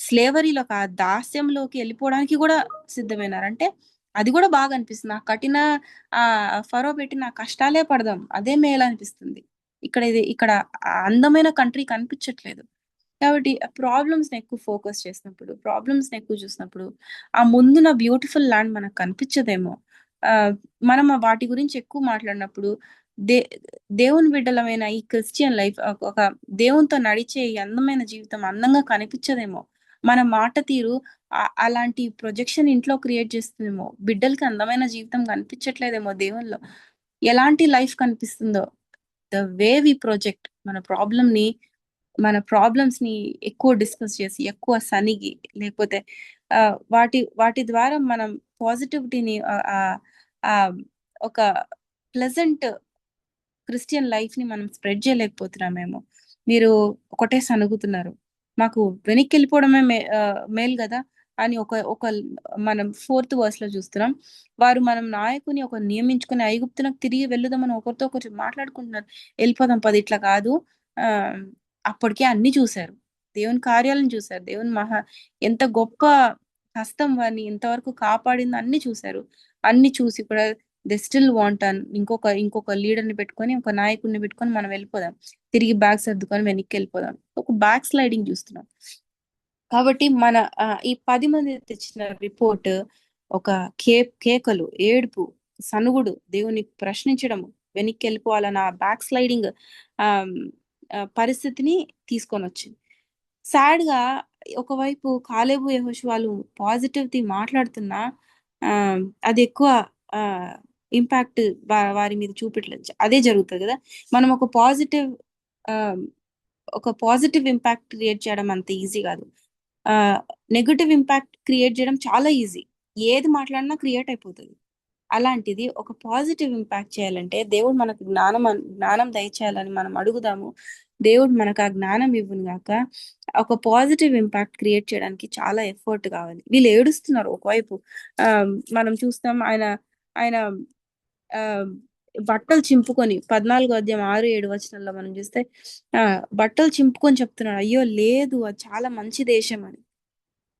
స్లేవరీలోకి, ఆ దాస్యంలోకి వెళ్ళిపోవడానికి కూడా సిద్ధమైనారు. అంటే అది కూడా బాగా అనిపిస్తుంది. ఆ కఠిన ఆ ఫరో పెట్టిన కష్టాలే పడదాం, అదే మేలు అనిపిస్తుంది. ఇక్కడ ఆ అందమైన కంట్రీ కనిపించట్లేదు. కాబట్టి ప్రాబ్లమ్స్ ని ఎక్కువ ఫోకస్ చేసినప్పుడు, ప్రాబ్లమ్స్ ని ఎక్కువ చూసినప్పుడు, ఆ ముందున బ్యూటిఫుల్ ల్యాండ్ మనకు కనిపించదేమో. ఆ మనం వాటి గురించి ఎక్కువ మాట్లాడినప్పుడు, దే దేవుని బిడ్డలమైన ఈ క్రిస్టియన్ లైఫ్, ఒక దేవునితో నడిచే ఈ అందమైన జీవితం అందంగా కనిపించదేమో. మన మాట తీరు అలాంటి ప్రొజెక్షన్ ఇంట్లో క్రియేట్ చేస్తుందేమో. బిడ్డలకి అందమైన జీవితం కనిపించట్లేదేమో దేవుల్లో. ఎలాంటి లైఫ్ కనిపిస్తుందో, ద వే వి ప్రొజెక్ట్ మన ప్రాబ్లమ్స్ ని ఎక్కువ డిస్కస్ చేసి, ఎక్కువ సనిగి, లేకపోతే వాటి ద్వారా మనం పాజిటివిటీని, ఒక ప్లెజెంట్ క్రిస్టియన్ లైఫ్ ని మనం స్ప్రెడ్ చేయలేకపోతున్నామేమో. మీరు ఒకటే సనుగుతున్నారు, మాకు వెనక్కి వెళ్ళిపోవడమే మేలు కదా అని ఒక మనం 4th వర్స్ లో చూస్తున్నాం. వారు మనం నాయకుని ఒక నియమించుకుని ఐగుప్తునకు తిరిగి వెళ్ళుదామని ఒకరితో ఒకరు మాట్లాడుకుంటున్నారు. వెళ్ళిపోదాం పది, ఇట్లా కాదు. ఆ అప్పటికే అన్ని చూశారు, దేవుని కార్యాలను చూశారు, దేవుని ఎంత గొప్ప హస్తం వారిని ఇంతవరకు కాపాడింది అన్ని చూశారు. అన్ని చూసి కూడా దే స్టిల్ వాంట్ అన్ ఇంకొక లీడర్ ని పెట్టుకొని, ఒక నాయకుడిని పెట్టుకొని మనం వెళ్ళిపోదాం, తిరిగి బ్యాగ్ సర్దుకొని వెనక్కి వెళ్ళిపోదాం, ఒక బ్యాక్ స్లైడింగ్ చూస్తున్నాం. కాబట్టి మన ఈ 10 మంది తెచ్చిన రిపోర్ట్ ఒక కేకలు, ఏడుపు, సనుగుడు, దేవుని ప్రశ్నించడం, వెనక్కి వెళ్ళిపోవాలన్న బ్యాక్ స్లైడింగ్ పరిస్థితిని తీసుకొని వచ్చింది. సాడ్ గా ఒకవైపు కాలేబు యెహోషువాలు పాజిటివిటీ మాట్లాడుతున్నా ఆ అది ఎక్కువ ఆ ఇంపాక్ట్ వారి మీద చూపెట్టలేదు. అదే జరుగుతుంది కదా. మనం ఆ ఒక పాజిటివ్ ఇంపాక్ట్ క్రియేట్ చేయడం అంత ఈజీ కాదు. నెగటివ్ ఇంపాక్ట్ క్రియేట్ చేయడం చాలా ఈజీ. ఏది మాట్లాడినా క్రియేట్ అయిపోతుంది. అలాంటిది ఒక పాజిటివ్ ఇంపాక్ట్ చేయాలంటే దేవుడు మనకు జ్ఞానం దయచేయాలని మనం అడుగుదాము. దేవుడు మనకు ఆ జ్ఞానం ఇవ్వును గాక. ఒక పాజిటివ్ ఇంపాక్ట్ క్రియేట్ చేయడానికి చాలా ఎఫర్ట్ కావాలి. వీళ్ళు ఏడుస్తున్నారు ఒకవైపు. ఆ మనం చూస్తాం ఆయన ఆయన ఆ బట్టలు చింపుకొని 14 అధ్యాయం 6-7 వచనంలో మనం చూస్తే ఆ బట్టలు చింపుకొని చెప్తున్నాడు, అయ్యో లేదు అది చాలా మంచి దేశం అని.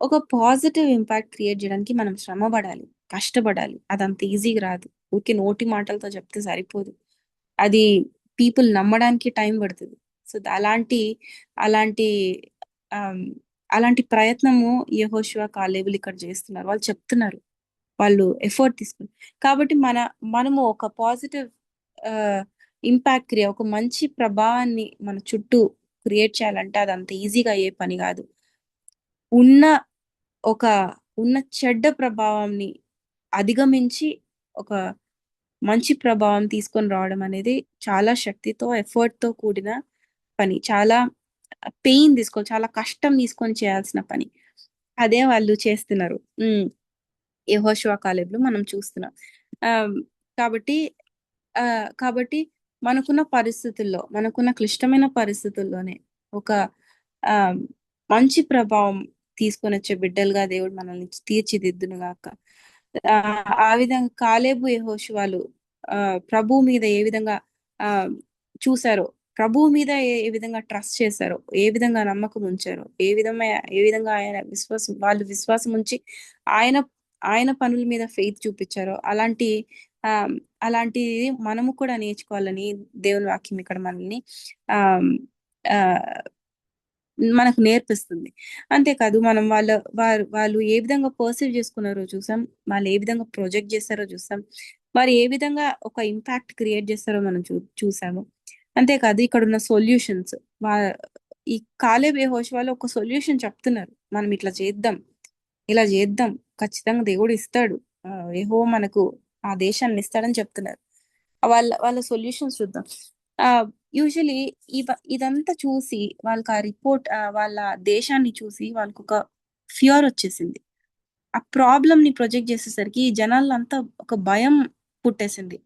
ఒక పాజిటివ్ ఇంపాక్ట్ క్రియేట్ చేయడానికి మనం శ్రమ పడాలి, కష్టపడాలి. అదంత ఈజీగా రాదు. ఊరికే నోటి మాటలతో చెప్తే సరిపోదు. అది పీపుల్ నమ్మడానికి టైం పడుతుంది. సో అలాంటి అలాంటి ఆమ్, అలాంటి ప్రయత్నము యెహోషువ కాలేబులు ఇక్కడ చేస్తున్నారు. వాళ్ళు చెప్తున్నారు, వాళ్ళు ఎఫర్ట్ తీసుకున్నారు. కాబట్టి మనము ఒక పాజిటివ్ ఇంపాక్ట్ ఒక మంచి ప్రభావాన్ని మన చుట్టూ క్రియేట్ చేయాలంటే అది అంత ఈజీగా అయ్యే పని కాదు. ఉన్న ఒక ఉన్న చెడ్డ ప్రభావాన్ని అధిగమించి ఒక మంచి ప్రభావం తీసుకొని రావడం అనేది చాలా శక్తితో ఎఫర్ట్ తో కూడిన పని. చాలా పెయిన్ తీసుకోవాలి, చాలా కష్టం తీసుకొని చేయాల్సిన పని. అదే వాళ్ళు చేస్తున్నారు. యెహోషువ కాలేబులో మనం చూస్తున్నాం. ఆ కాబట్టి ఆ కాబట్టి మనకున్న క్లిష్టమైన పరిస్థితుల్లోనే ఒక ఆ మంచి ప్రభావం తీసుకొని వచ్చే బిడ్డలుగా దేవుడు మనల్ని తీర్చిదిద్దును గాక. ఆ ఆ విధంగా కాలేబు యెహోషువలు ఆ ప్రభువు మీద ఏ విధంగా ఆ చూసారో, ప్రభువు మీద ఏ విధంగా ట్రస్ట్ చేశారో, ఏ విధంగా నమ్మకం ఉంచారో, ఏ విధంగా వాళ్ళు విశ్వాసం ఉంచి ఆయన ఆయన పనుల మీద ఫెయిత్ చూపించారో, ఆ అలాంటి మనము కూడా నేర్చుకోవాలని దేవుని వాక్యం ఇక్కడ మనల్ని ఆ ఆ మనకు నేర్పిస్తుంది. అంతేకాదు మనం వాళ్ళు ఏ విధంగా పర్సీవ్ చేసుకున్నారో చూసాం. వాళ్ళు ఏ విధంగా ప్రొజెక్ట్ చేస్తారో చూసాం. వారు ఏ విధంగా ఒక ఇంపాక్ట్ క్రియేట్ చేస్తారో మనం చూసాము. అంతేకాదు ఇక్కడ ఉన్న సొల్యూషన్స్, వా ఈ కాలేబ్ యెహోషువలు ఒక సొల్యూషన్ చెప్తున్నారు. మనం ఇట్లా చేద్దాం, ఇలా చేద్దాం, ఖచ్చితంగా దేవుడు ఇస్తాడు, యెహోవా మనకు ఆ దేశాన్ని ఇస్తాడని చెప్తున్నారు. వాళ్ళ సొల్యూషన్స్ చూద్దాం. ఆ యూజువలీ ఇదంతా చూసి వాళ్ళకి ఆ రిపోర్ట్, వాళ్ళ దేశాన్ని చూసి వాళ్ళకి ఒక ఫియర్ వచ్చేసింది. ఆ ప్రాబ్లమ్ ని ప్రొజెక్ట్ చేసేసరికి ఈ జనాలంతా ఒక భయం పుట్టేసింది.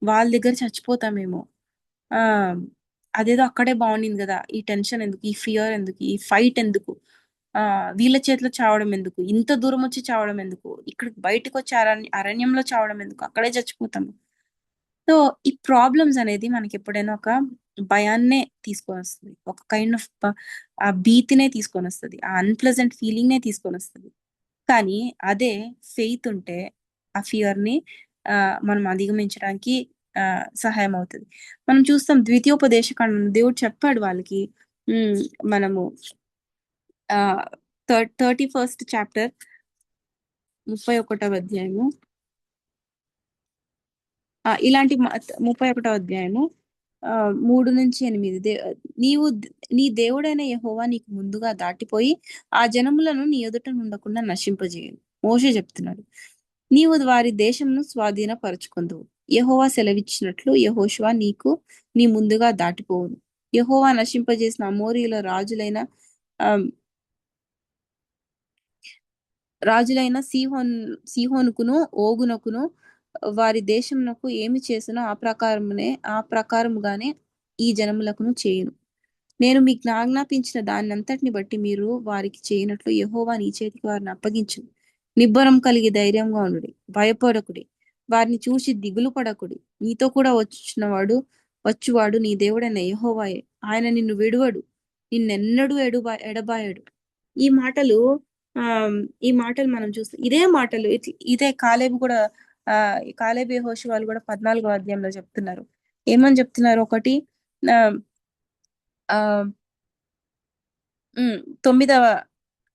వాళ్ళ దగ్గర చచ్చిపోతామేమో, ఆ అదేదో అక్కడే బాగుండింది కదా, ఈ టెన్షన్ ఎందుకు, ఈ ఫియర్ ఎందుకు, ఈ ఫైట్ ఎందుకు, ఆ వీళ్ళ చేతిలో చావడం ఎందుకు, ఇంత దూరం వచ్చి చావడం ఎందుకు, ఇక్కడ బయటకు వచ్చి అరణ్యంలో చావడం ఎందుకు, అక్కడే చచ్చిపోతాము. సో ఈ ప్రాబ్లమ్స్ అనేది మనకి ఎప్పుడైనా ఒక భయాన్నే తీసుకొని వస్తుంది, ఒక కైండ్ ఆఫ్ ఆ భీతినే తీసుకొని వస్తుంది, ఆ అన్ప్లెజెంట్ ఫీలింగ్ నే తీసుకొని వస్తుంది. కానీ అదే ఫెయిత్ ఉంటే ఆ ఫియర్ ని ఆ మనం అధిగమించడానికి ఆ సహాయం అవుతుంది. మనం చూస్తాం ద్వితీయోపదేశ కాండం దేవుడు చెప్పాడు వాళ్ళకి. ఉమ్, మనము ఆ 31st చాప్టర్ 31వ అధ్యాయము, ఇలాంటి 31వ అధ్యాయము 3-8. నీ దేవుడైన యెహోవా నీకు ముందుగా దాటిపోయి ఆ జనములను నీ ఎదుట ఉండకుండా నశింపజేయను. మోషే చెప్తున్నాడు, నీవు వారి దేశంను స్వాధీనపరచుకొందువు. యెహోవా సెలవిచ్చినట్లు యెహోషువ నీ ముందుగా దాటిపోవును. యెహోవా నశింపజేసిన అమోరీయుల ఆ, రాజులైన సీహోనుకును ఓగునకును వారి దేశమునకు ఏమి చేసినో ఆ ప్రకారముగానే ఈ జనములకును చేయును. నేను మీకు ఆజ్ఞాపించిన దాన్నంతటిని బట్టి మీరు వారికి చేయనట్లు యెహోవా నీ చేతికి వారిని అప్పగించును. నిబ్బరం కలిగి ధైర్యంగా ఉండుడి, భయపడకుడి, వారిని చూసి దిగులు పడకుడి. నీతో కూడా వచ్చువాడు నీ దేవుడైన యెహోవాయే. ఆయన నిన్ను విడువడు, నిన్నెన్నడూ ఎడబాయడు. ఈ మాటలు ఆ ఈ మాటలు మనం చూస్తే ఇదే మాటలు ఇదే కాలేబు కూడా, ఆ కాలేబు యెహోషువలు కూడా 14వ అధ్యాయంలో చెప్తున్నారు. ఏమని చెప్తున్నారు? ఒకటి ఆ ఆ ఉమ్, తొమ్మిదవ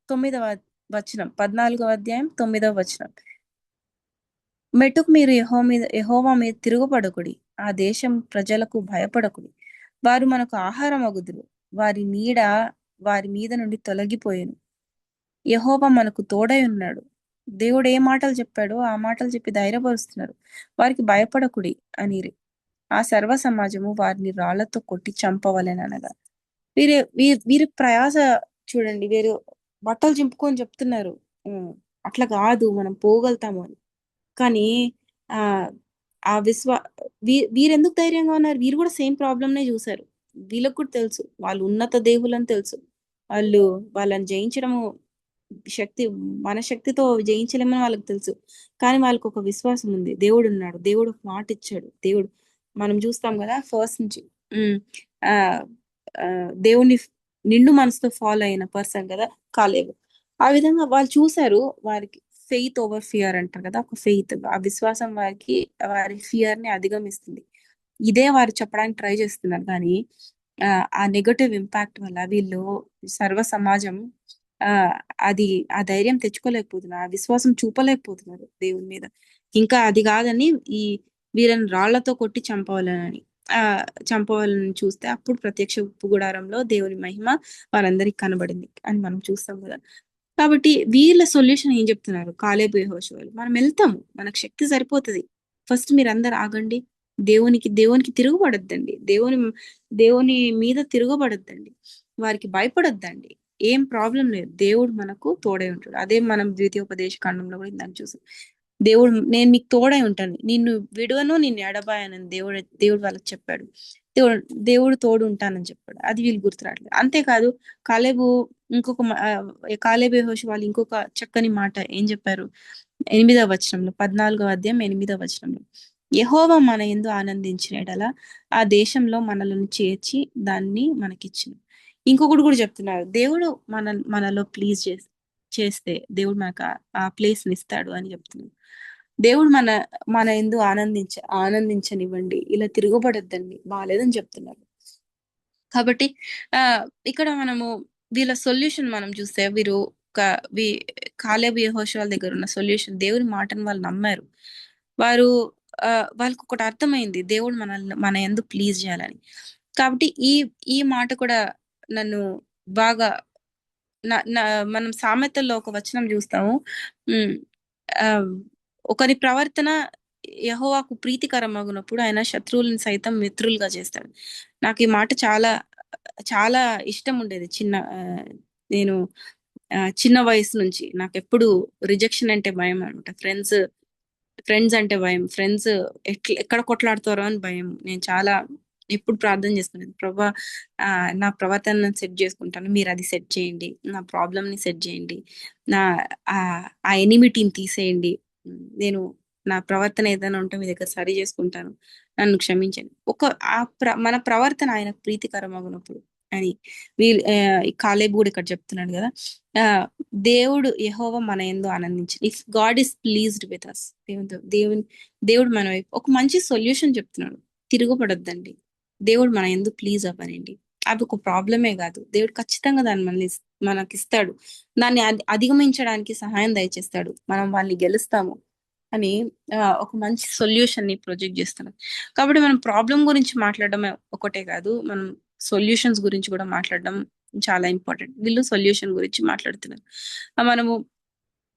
తొమ్మిదవ వచనం, 14వ అధ్యాయం 9వ వచనం. మెట్టుకు మీరు యెహోవా మీద తిరుగుపడకుడి, ఆ దేశం ప్రజలకు భయపడకుడి. వారు మనకు ఆహారం అగుదురు, వారి నీడ వారి మీద నుండి తొలగిపోయెను. యెహోవా మనకు తోడై ఉన్నాడు. దేవుడు ఏ మాటలు చెప్పాడో ఆ మాటలు చెప్పి ధైర్యపరుస్తున్నారు. వారికి భయపడకుడి అనిరి. ఆ సర్వ సమాజము వారిని రాళ్లతో కొట్టి చంపవలెననగా. వీరి ప్రయాస చూడండి. వీరు బట్టలు చింపుకొని చెప్తున్నారు, "ఉమ్, అట్లా కాదు, మనం పోగలుగుతాము" అని. కానీ ఆ ఆ విశ్వా వీరెందుకు ధైర్యంగా ఉన్నారు? వీరు కూడా సేమ్ ప్రాబ్లమ్నే చూశారు. వీళ్ళకి కూడా తెలుసు వాళ్ళు ఉన్నత దేవులని తెలుసు. వాళ్ళు వాళ్ళని జయించడము శక్తి మన శక్తితో జయించలేమని వాళ్ళకి తెలుసు. కానీ వాళ్ళకి ఒక విశ్వాసం ఉంది. దేవుడు ఉన్నాడు. దేవుడు ఒక మాట ఇచ్చాడు. దేవుడు మనం చూస్తాం కదా ఫస్ట్ నుంచి ఉమ్, ఆ ఆ, దేవుని నిండు మనసుతో ఫాలో అయిన పర్సన్ కదా కాలేబు. ఆ విధంగా వాళ్ళు చూశారు. వారికి ఫెయిత్ ఓవర్ ఫియర్ అంటారు కదా, ఒక ఫెయిత్, ఆ విశ్వాసం వారికి వారి ఫియర్ ని అధిగమిస్తుంది. ఇదే వారు చెప్పడానికి ట్రై చేస్తున్నారు. కానీ ఆ ఆ నెగటివ్ ఇంపాక్ట్ వల్ల వీళ్ళు సర్వ సమాజం ఆ అది ఆ ధైర్యం తెచ్చుకోలేకపోతున్నారు, ఆ విశ్వాసం చూపలేకపోతున్నారు దేవుని మీద. ఇంకా అది కాదని ఈ వీళ్ళని రాళ్లతో కొట్టి చంపవాలని ఆ చంపవాలని చూస్తే అప్పుడు ప్రత్యక్ష ఉప్పు గుడారంలో దేవుని మహిమ వారందరికి కనబడింది అని మనం చూస్తాం కదా. కాబట్టి వీళ్ళ సొల్యూషన్ ఏం చెప్తున్నారు కాలేబు యెహోషువలు? మనం వెళ్తాము, మనకు శక్తి సరిపోతుంది. ఫస్ట్ మీరు అందరు ఆగండి, దేవునికి తిరుగుబడొద్దండి, దేవుని మీద తిరగబడొద్దండి, వారికి భయపడొద్దండి. ఏం ప్రాబ్లం లేదు, దేవుడు మనకు తోడై ఉంటాడు. అదే మనం ద్వితీయోపదేశ ఖండంలో కూడా ఇందాక చూసాం. దేవుడు నేను మీకు తోడై ఉంటాను, నిన్ను విడువను నిన్ను ఎడబాయనని దేవుడు వాళ్ళకి చెప్పాడు. దేవుడు దేవుడు తోడు ఉంటానని చెప్పాడు. అది వీళ్ళు గుర్తురాట్లేదు. అంతేకాదు కాలేబు కాలేబు యెహోషువ వాళ్ళు ఇంకొక చక్కని మాట ఏం చెప్పారు? 8వ వచనంలో, 14వ అధ్యాయం 8వ వచనంలో, యెహోవా మన యందు ఆనందించిన ఎడల ఆ దేశంలో మనలను చేర్చి దాన్ని మనకిచ్చిన. ఇంకొకటి కూడా చెప్తున్నారు, దేవుడు మనలో ప్లీజ్ చేస్తే దేవుడు మనకు ఆ ప్లేస్ ని ఇస్తాడు అని చెప్తున్నారు. దేవుడు మన యందు ఆనందించనివ్వండి, ఇలా తిరగబడొద్దండి, బాలేదని చెప్తున్నారు. కాబట్టి ఆ ఇక్కడ మనము వీళ్ళ సొల్యూషన్ మనం చూస్తే వీరు వి కాలేబు యెహోషువల దగ్గర ఉన్న సొల్యూషన్, దేవుని మాటను వాళ్ళు నమ్మారు. వారు ఆ వాళ్ళకి ఒకటి అర్థమైంది, దేవుడు మన యందు ప్లీజ్ చేయాలని. కాబట్టి ఈ మాట కూడా నన్ను బాగా మనం సామెతల్లో ఒక వచనం చూస్తాము. ఉమ్, ఆ ఒకరి ప్రవర్తన యెహోవాకు ప్రీతికరమగునప్పుడు ఆయన శత్రువులను సైతం మిత్రులుగా చేస్తాడు. నాకు ఈ మాట చాలా చాలా ఇష్టం ఉండేది. నేను చిన్న వయసు నుంచి నాకు ఎప్పుడు రిజెక్షన్ అంటే భయం అనమాట. ఫ్రెండ్స్ అంటే భయం. ఫ్రెండ్స్ ఎక్కడ కొట్లాడతారో అని భయం. నేను చాలా ఎప్పుడు ప్రార్థన చేసుకునేది, ప్రభా నా ప్రవర్తనను సెట్ చేసుకుంటాను, మీరు అది సెట్ చేయండి, నా ప్రాబ్లమ్ ని సెట్ చేయండి, నా ఆ ఆ ఎనిమిటీని తీసేయండి, నేను నా ప్రవర్తన ఏదైనా ఉంటే మీ దగ్గర సరి చేసుకుంటాను, నన్ను క్షమించండి. మన ప్రవర్తన ఆయనకు ప్రీతికరమగునప్పుడు అని ఈ కాలేబు కూడా ఇక్కడ చెప్తున్నాడు కదా. ఆ దేవుడు యెహోవా మన యందు ఆనందించి, if God is pleased with us, దేవుడు మన వైపు ఒక మంచి సొల్యూషన్ చెప్తున్నాడు. తిరుగుపడొద్దండి, దేవుడు మన యందు ప్లీజ్ అవ్వనండి. అది ఒక ప్రాబ్లమే కాదు, దేవుడు ఖచ్చితంగా దాన్ని మనకి ఇస్తాడు, దాన్ని అధిగమించడానికి సహాయం దయచేస్తాడు, మనం వాళ్ళని గెలుస్తాము అని ఒక మంచి సొల్యూషన్ ని ప్రొజెక్ట్ చేస్తున్నాం. కాబట్టి మనం ప్రాబ్లం గురించి మాట్లాడడం ఒకటే కాదు, మనం సొల్యూషన్స్ గురించి కూడా మాట్లాడడం చాలా ఇంపార్టెంట్. వీళ్ళు సొల్యూషన్ గురించి మాట్లాడుతున్నారు. మనము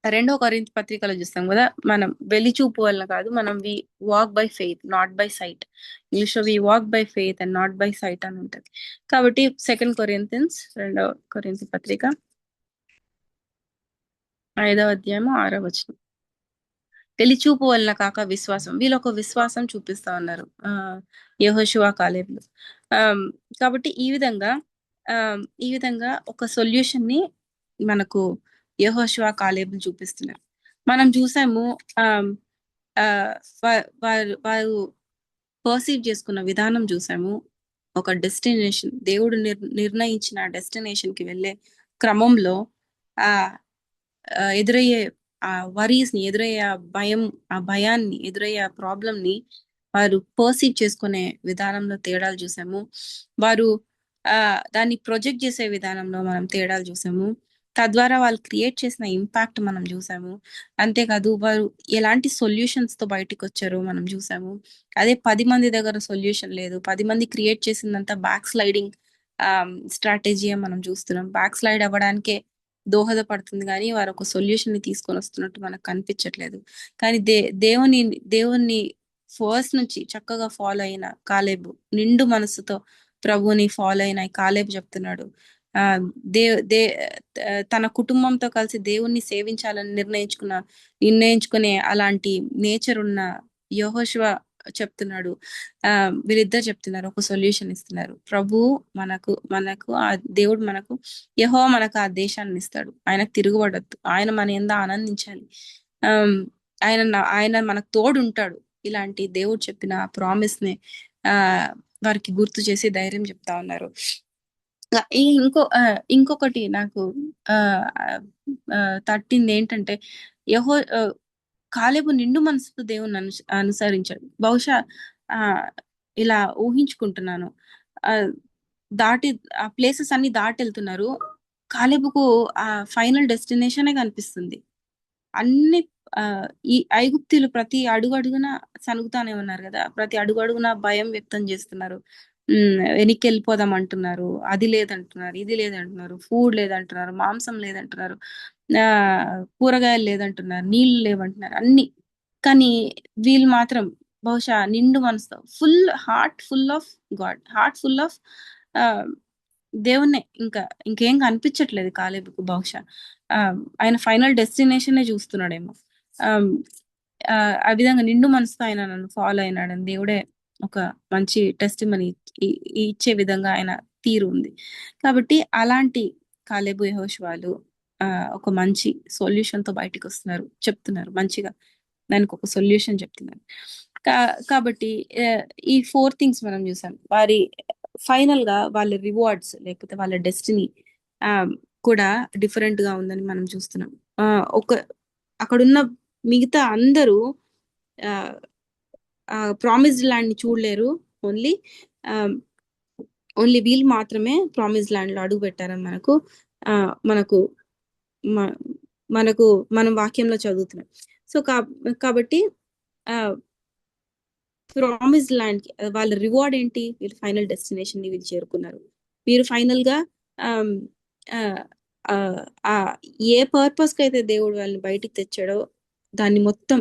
2వ కొరింథీ పత్రికలో చూస్తాం కదా, మనం వెలి చూపు వలన కాదు, మనం we walk by faith not by sight. English లో we walk by faith and not by sight అని ఉంటది. కాబట్టి 2 కొరింథీ పత్రిక 5వ అధ్యాయము 6వ వచనం, పెళ్లి చూపు వలన కాక విశ్వాసం. వీళ్ళు ఒక విశ్వాసం చూపిస్తా ఉన్నారు యెహోషువ కాలేబులు. కాబట్టి ఈ విధంగా ఒక సొల్యూషన్ ని మనకు యెహోషువ కాలేబులు చూపిస్తున్నారు. మనం చూసాము వారు పర్సీవ్ చేసుకున్న విధానం చూసాము. ఒక డెస్టినేషన్, దేవుడు నిర్ణయించిన డెస్టినేషన్ కి వెళ్ళే క్రమంలో ఆ ఎదురయ్యే ఆ వరీస్ ని, ఎదురయ్యే ఆ భయాన్ని, ఎదురయ్యే ప్రాబ్లం ని వారు పర్సీవ్ చేసుకునే విధానంలో తేడాలు చూసాము. వారు దాన్ని ప్రొజెక్ట్ చేసే విధానంలో మనం తేడాలు చూసాము. తద్వారా వాళ్ళు క్రియేట్ చేసిన ఇంపాక్ట్ మనం చూసాము. అంతేకాదు వారు ఎలాంటి సొల్యూషన్స్ తో బయటికి వచ్చారో మనం చూసాము. అదే 10 మంది దగ్గర సొల్యూషన్ లేదు, 10 మంది క్రియేట్ చేసిందంతా బ్యాక్ స్లైడింగ్ స్ట్రాటజీ మనం చూస్తున్నాం. బ్యాక్ స్లైడ్ అవ్వడానికే దోహదపడుతుంది కానీ వారు ఒక సొల్యూషన్ ని తీసుకొని వస్తున్నట్టు మనకు కనిపించట్లేదు. కానీ దేవుని ఫస్ట్ నుంచి చక్కగా ఫాలో అయిన కాలేబు, నిండు మనసుతో ప్రభుని ఫాలో అయిన ఈ కాలేబు చెప్తున్నాడు, ఆ దే దే తన కుటుంబంతో కలిసి దేవుణ్ణి సేవించాలని నిర్ణయించుకునే అలాంటి నేచర్ ఉన్న యెహోషువ చెప్తున్నాడు, వీళ్ళిద్దరు చెప్తున్నారు, ఒక సొల్యూషన్ ఇస్తున్నారు. ప్రభు మనకు మనకు ఆ దేవుడు మనకు యెహోవా మనకు ఆ దేశాన్ని ఇస్తాడు. ఆయనకు తిరుగుబడద్దు, ఆయన మన యందు ఆనందించాలి. ఆమ్, ఆయన మనకు తోడు ఉంటాడు. ఇలాంటి దేవుడు చెప్పిన ప్రామిస్ ని ఆ వారికి గుర్తు చేసి ధైర్యం చెప్తా ఉన్నారు. ఇంకొకటి నాకు ఆ తట్టింది ఏంటంటే, యెహో కాలేబు నిండు మనసుతో దేవుణ్ణి అనుసరించాడు. బహుశా ఆ ఇలా ఊహించుకుంటున్నాను, ఆ దాటి ఆ ప్లేసెస్ అన్ని దాటి వెళ్తున్నారు. కాలేబుకు ఆ ఫైనల్ డెస్టినేషనే కనిపిస్తుంది. అన్ని ఆ ఈ ఐగుప్తీయులు ప్రతి అడుగు అడుగున సనుగుతానే ఉన్నారు కదా, ప్రతి అడుగు అడుగున భయం వ్యక్తం చేస్తున్నారు. వెనక్కి వెళ్ళిపోదాం అంటున్నారు, అది లేదంటున్నారు, ఇది లేదంటున్నారు, ఫుడ్ లేదంటున్నారు, మాంసం లేదంటున్నారు, ఆ కూరగాయలు లేదంటున్నారు, నీళ్లు లేవంటున్నారు, అన్ని. కానీ వీళ్ళు మాత్రం బహుశా నిండు మనసుతో, full of God, heart full of దేవుణ్ణే, ఇంకేం కనిపించట్లేదు కాలేబుకు. బహుశా ఆ ఆయన ఫైనల్ డెస్టినేషన్ చూస్తున్నాడేమో. ఆమ్, ఆ విధంగా నిండు మనసుతో ఆయన నన్ను ఫాలో అయినాడని దేవుడే ఒక మంచి టెస్ట్ మనీ ఇచ్చే విధంగా ఆయన తీరు ఉంది. కాబట్టి అలాంటి కాలేబు యెహోషువలు ఒక మంచి సొల్యూషన్ తో బయటికి వస్తున్నారు, చెప్తున్నారు మంచిగా, దానికి ఒక సొల్యూషన్ చెప్తున్నారు. కాబట్టి ఈ 4 థింగ్స్ మనం చూసాం. వారి ఫైనల్ గా వాళ్ళ రివార్డ్స్ లేకపోతే వాళ్ళ డెస్టినీ కూడా డిఫరెంట్ గా ఉందని మనం చూస్తున్నాం. ఒక అక్కడున్న మిగతా అందరూ ప్రామిస్డ్ ల్యాండ్ ని చూడలేరు. ఓన్లీ ఓన్లీ వీళ్ళు మాత్రమే ప్రామిస్డ్ ల్యాండ్ లో అడుగు పెట్టారని మనకు మనకు మ- మనకు మనం వాక్యంలో చదువుతున్నాం. సో కాబట్టి ప్రామిస్డ్ ల్యాండ్ కి వాళ్ళ రివార్డ్ ఏంటి? వీళ్ళు ఫైనల్ డెస్టినేషన్ ని వీళ్ళు చేరుకున్నారు. వీరు ఫైనల్ గా ఆమ్, ఆ, ఆ, ఆ, ఏ పర్పస్ కి అయితే దేవుడు వాళ్ళని బయటికి తెచ్చాడో దాన్ని మొత్తం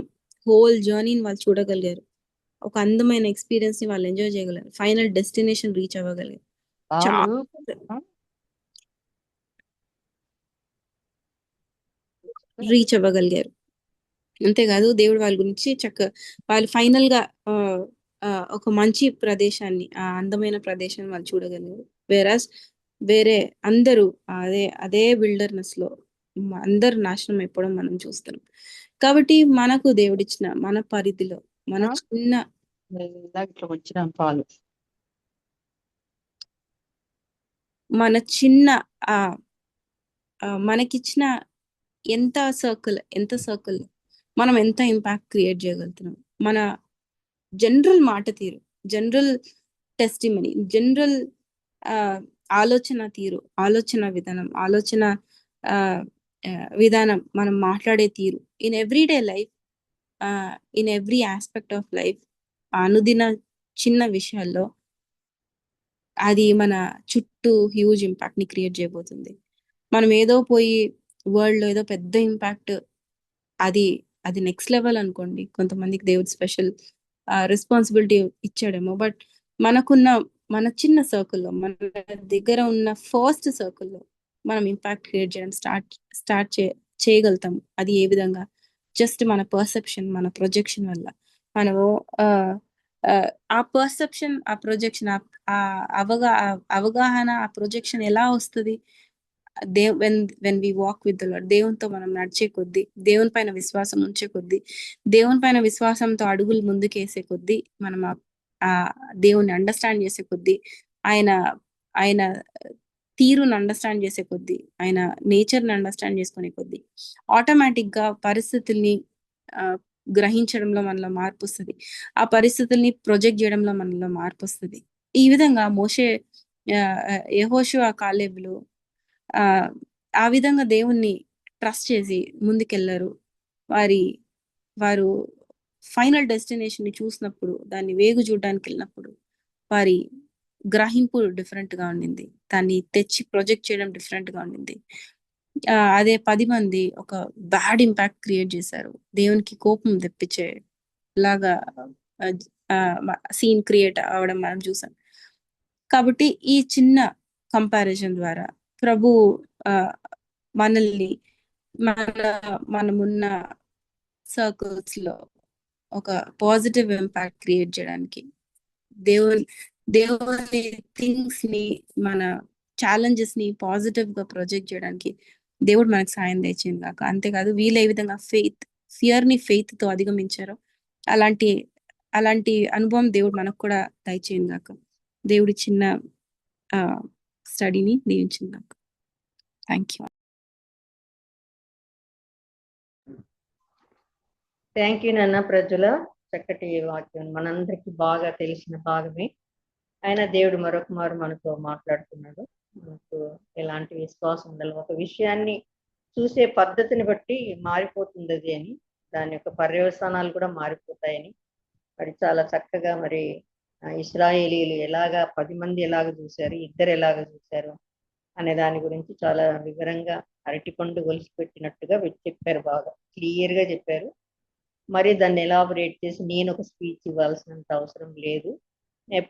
హోల్ జర్నీని వాళ్ళు చూడగలిగారు. ఒక అందమైన ఎక్స్పీరియన్స్ ని వాళ్ళు ఎంజాయ్ చేయగలిగారు. ఫైనల్ డెస్టినేషన్ రీచ్ అవ్వగలిగారు. చాలా వాళ్ళు రీచ్ అవ్వగలిగారు. అంతేకాదు దేవుడు వాళ్ళ గురించి వాళ్ళు ఫైనల్ గా ఆ, ఒక మంచి ప్రదేశాన్ని, ఆ అందమైన ప్రదేశాన్ని వాళ్ళు చూడగలిగారు. వేరాస్ వేరే అందరూ అదే అదే విల్డర్నెస్ లో అందరు నాశనం అయిపోవడం మనం చూస్తున్నాం. కాబట్టి మనకు దేవుడిచ్చిన మన పరిధిలో మన చిన్న ఇట్లా వచ్చిన పాలు మన చిన్న ఆ మనకిచ్చిన ఎంత సర్కిల్ మనం ఎంత ఇంపాక్ట్ క్రియేట్ చేయగలుగుతున్నాం. మన జనరల్ మాట తీరు, జనరల్ టెస్టిమనీ, జనరల్ ఆలోచన తీరు, ఆలోచన విధానం, ఆలోచన ఆ, ఆ, విధానం, మనం మాట్లాడే తీరు, in everyday life, in every aspect of life, అనుదిన చిన్న విషయాల్లో అది మన చుట్టూ హ్యూజ్ ఇంపాక్ట్ ని క్రియేట్ చేయబోతుంది. మనం ఏదో పోయి వరల్డ్ లో ఏదో పెద్ద ఇంపాక్ట్, అది అది నెక్స్ట్ లెవెల్ అనుకోండి. కొంతమందికి దేవుడు స్పెషల్ రెస్పాన్సిబిలిటీ ఇచ్చాడేమో. బట్ మనకున్న మన చిన్న సర్కిల్లో, మన దగ్గర ఉన్న ఫస్ట్ సర్కిల్లో మనం ఇంపాక్ట్ క్రియేట్ చేయడం స్టార్ట్ చేయగలుగుతాం. అది ఏ విధంగా? జస్ట్ మన పర్సెప్షన్, మన ప్రొజెక్షన్ వల్ల. మనము ఆ, ఆ, ఆ పర్సెప్షన్, ఆ ప్రొజెక్షన్, ఆ అవగాహన, ఆ ప్రొజెక్షన్ ఎలా వస్తుంది? When we walk with the lord, దేవునితో మనం నడిచే కొద్దీ, దేవుని పైన విశ్వాసం ఉంచే కొద్దీ, దేవుని పైన విశ్వాసంతో అడుగులు ముందుకేసే కొద్దీ, మనం ఆ దేవుని అండర్స్టాండ్ చేసే కొద్దీ, ఆయన ఆయన తీరుని అండర్స్టాండ్ చేసే కొద్దీ, ఆయన నేచర్ని అండర్స్టాండ్ చేసుకునే కొద్దీ, ఆటోమేటిక్ గా పరిస్థితుల్ని ఆ, గ్రహించడంలో మనలో మార్పు వస్తుంది. ఆ పరిస్థితుల్ని ప్రొజెక్ట్ చేయడంలో మనలో మార్పు వస్తుంది. ఈ విధంగా మోషే, యెహోషువ, కాలేబులు ఆ ఆ విధంగా దేవుణ్ణి ట్రస్ట్ చేసి ముందుకెళ్లారు. వారి వారు ఫైనల్ డెస్టినేషన్ ని చూసినప్పుడు, దాన్ని వేగు చూడడానికి వెళ్ళినప్పుడు, వారి గ్రహింపు డిఫరెంట్ గా ఉండింది. దాన్ని తెచ్చి ప్రొజెక్ట్ చేయడం డిఫరెంట్ గా ఉండింది. అదే 10 మంది ఒక బ్యాడ్ ఇంపాక్ట్ క్రియేట్ చేశారు. దేవునికి కోపం తెప్పించే లాగా సీన్ క్రియేట్ అవడం మనం చూసాం. కాబట్టి ఈ చిన్న కంపారిజన్ ద్వారా ప్రభు ఆ, మనల్ని మనమున్న సర్కిల్స్ లో ఒక పాజిటివ్ ఇంపాక్ట్ క్రియేట్ చేయడానికి, దేవుని దేవుని థింగ్స్ ని, మన ఛాలెంజెస్ ని పాజిటివ్ గా ప్రొజెక్ట్ చేయడానికి దేవుడు మనకు సాయం దయచేయండి కాక. అంతేకాదు వీళ్ళు ఏ విధంగా ఫియర్ ని ఫెయిత్ తో అధిగమించారో అలాంటి అలాంటి అనుభవం దేవుడు మనకు కూడా దయచేయండి కాక. దేవుడి చిన్న స్టడీని దీవించింది కాక. Thank you. థ్యాంక్ యూ నాన్న ప్రజల చక్కటి వాక్యం మనందరికి బాగా తెలిసిన భాగమే. ఆయన దేవుడు మరొక మారు మనతో మాట్లాడుతున్నాడు. మనకు ఎలాంటి విశ్వాసం ఉండాలి, ఒక విషయాన్ని చూసే పద్ధతిని బట్టి మారిపోతుంది అది అని, దాని యొక్క పర్యవసానాలు కూడా మారిపోతాయని మరి చాలా చక్కగా మరి ఇశ్రాయేలీలు ఎలాగా 10 మంది ఎలాగ చూశారు, ఇద్దరు ఎలాగ చూశారు అనే దాని గురించి చాలా వివరంగా అరటిపండు ఒలిసి పెట్టినట్టుగా చెప్పారు. బాగా క్లియర్గా చెప్పారు. మరి దాన్ని ఎలాబొరేట్ చేసి నేను ఒక స్పీచ్ ఇవ్వాల్సినంత అవసరం లేదు.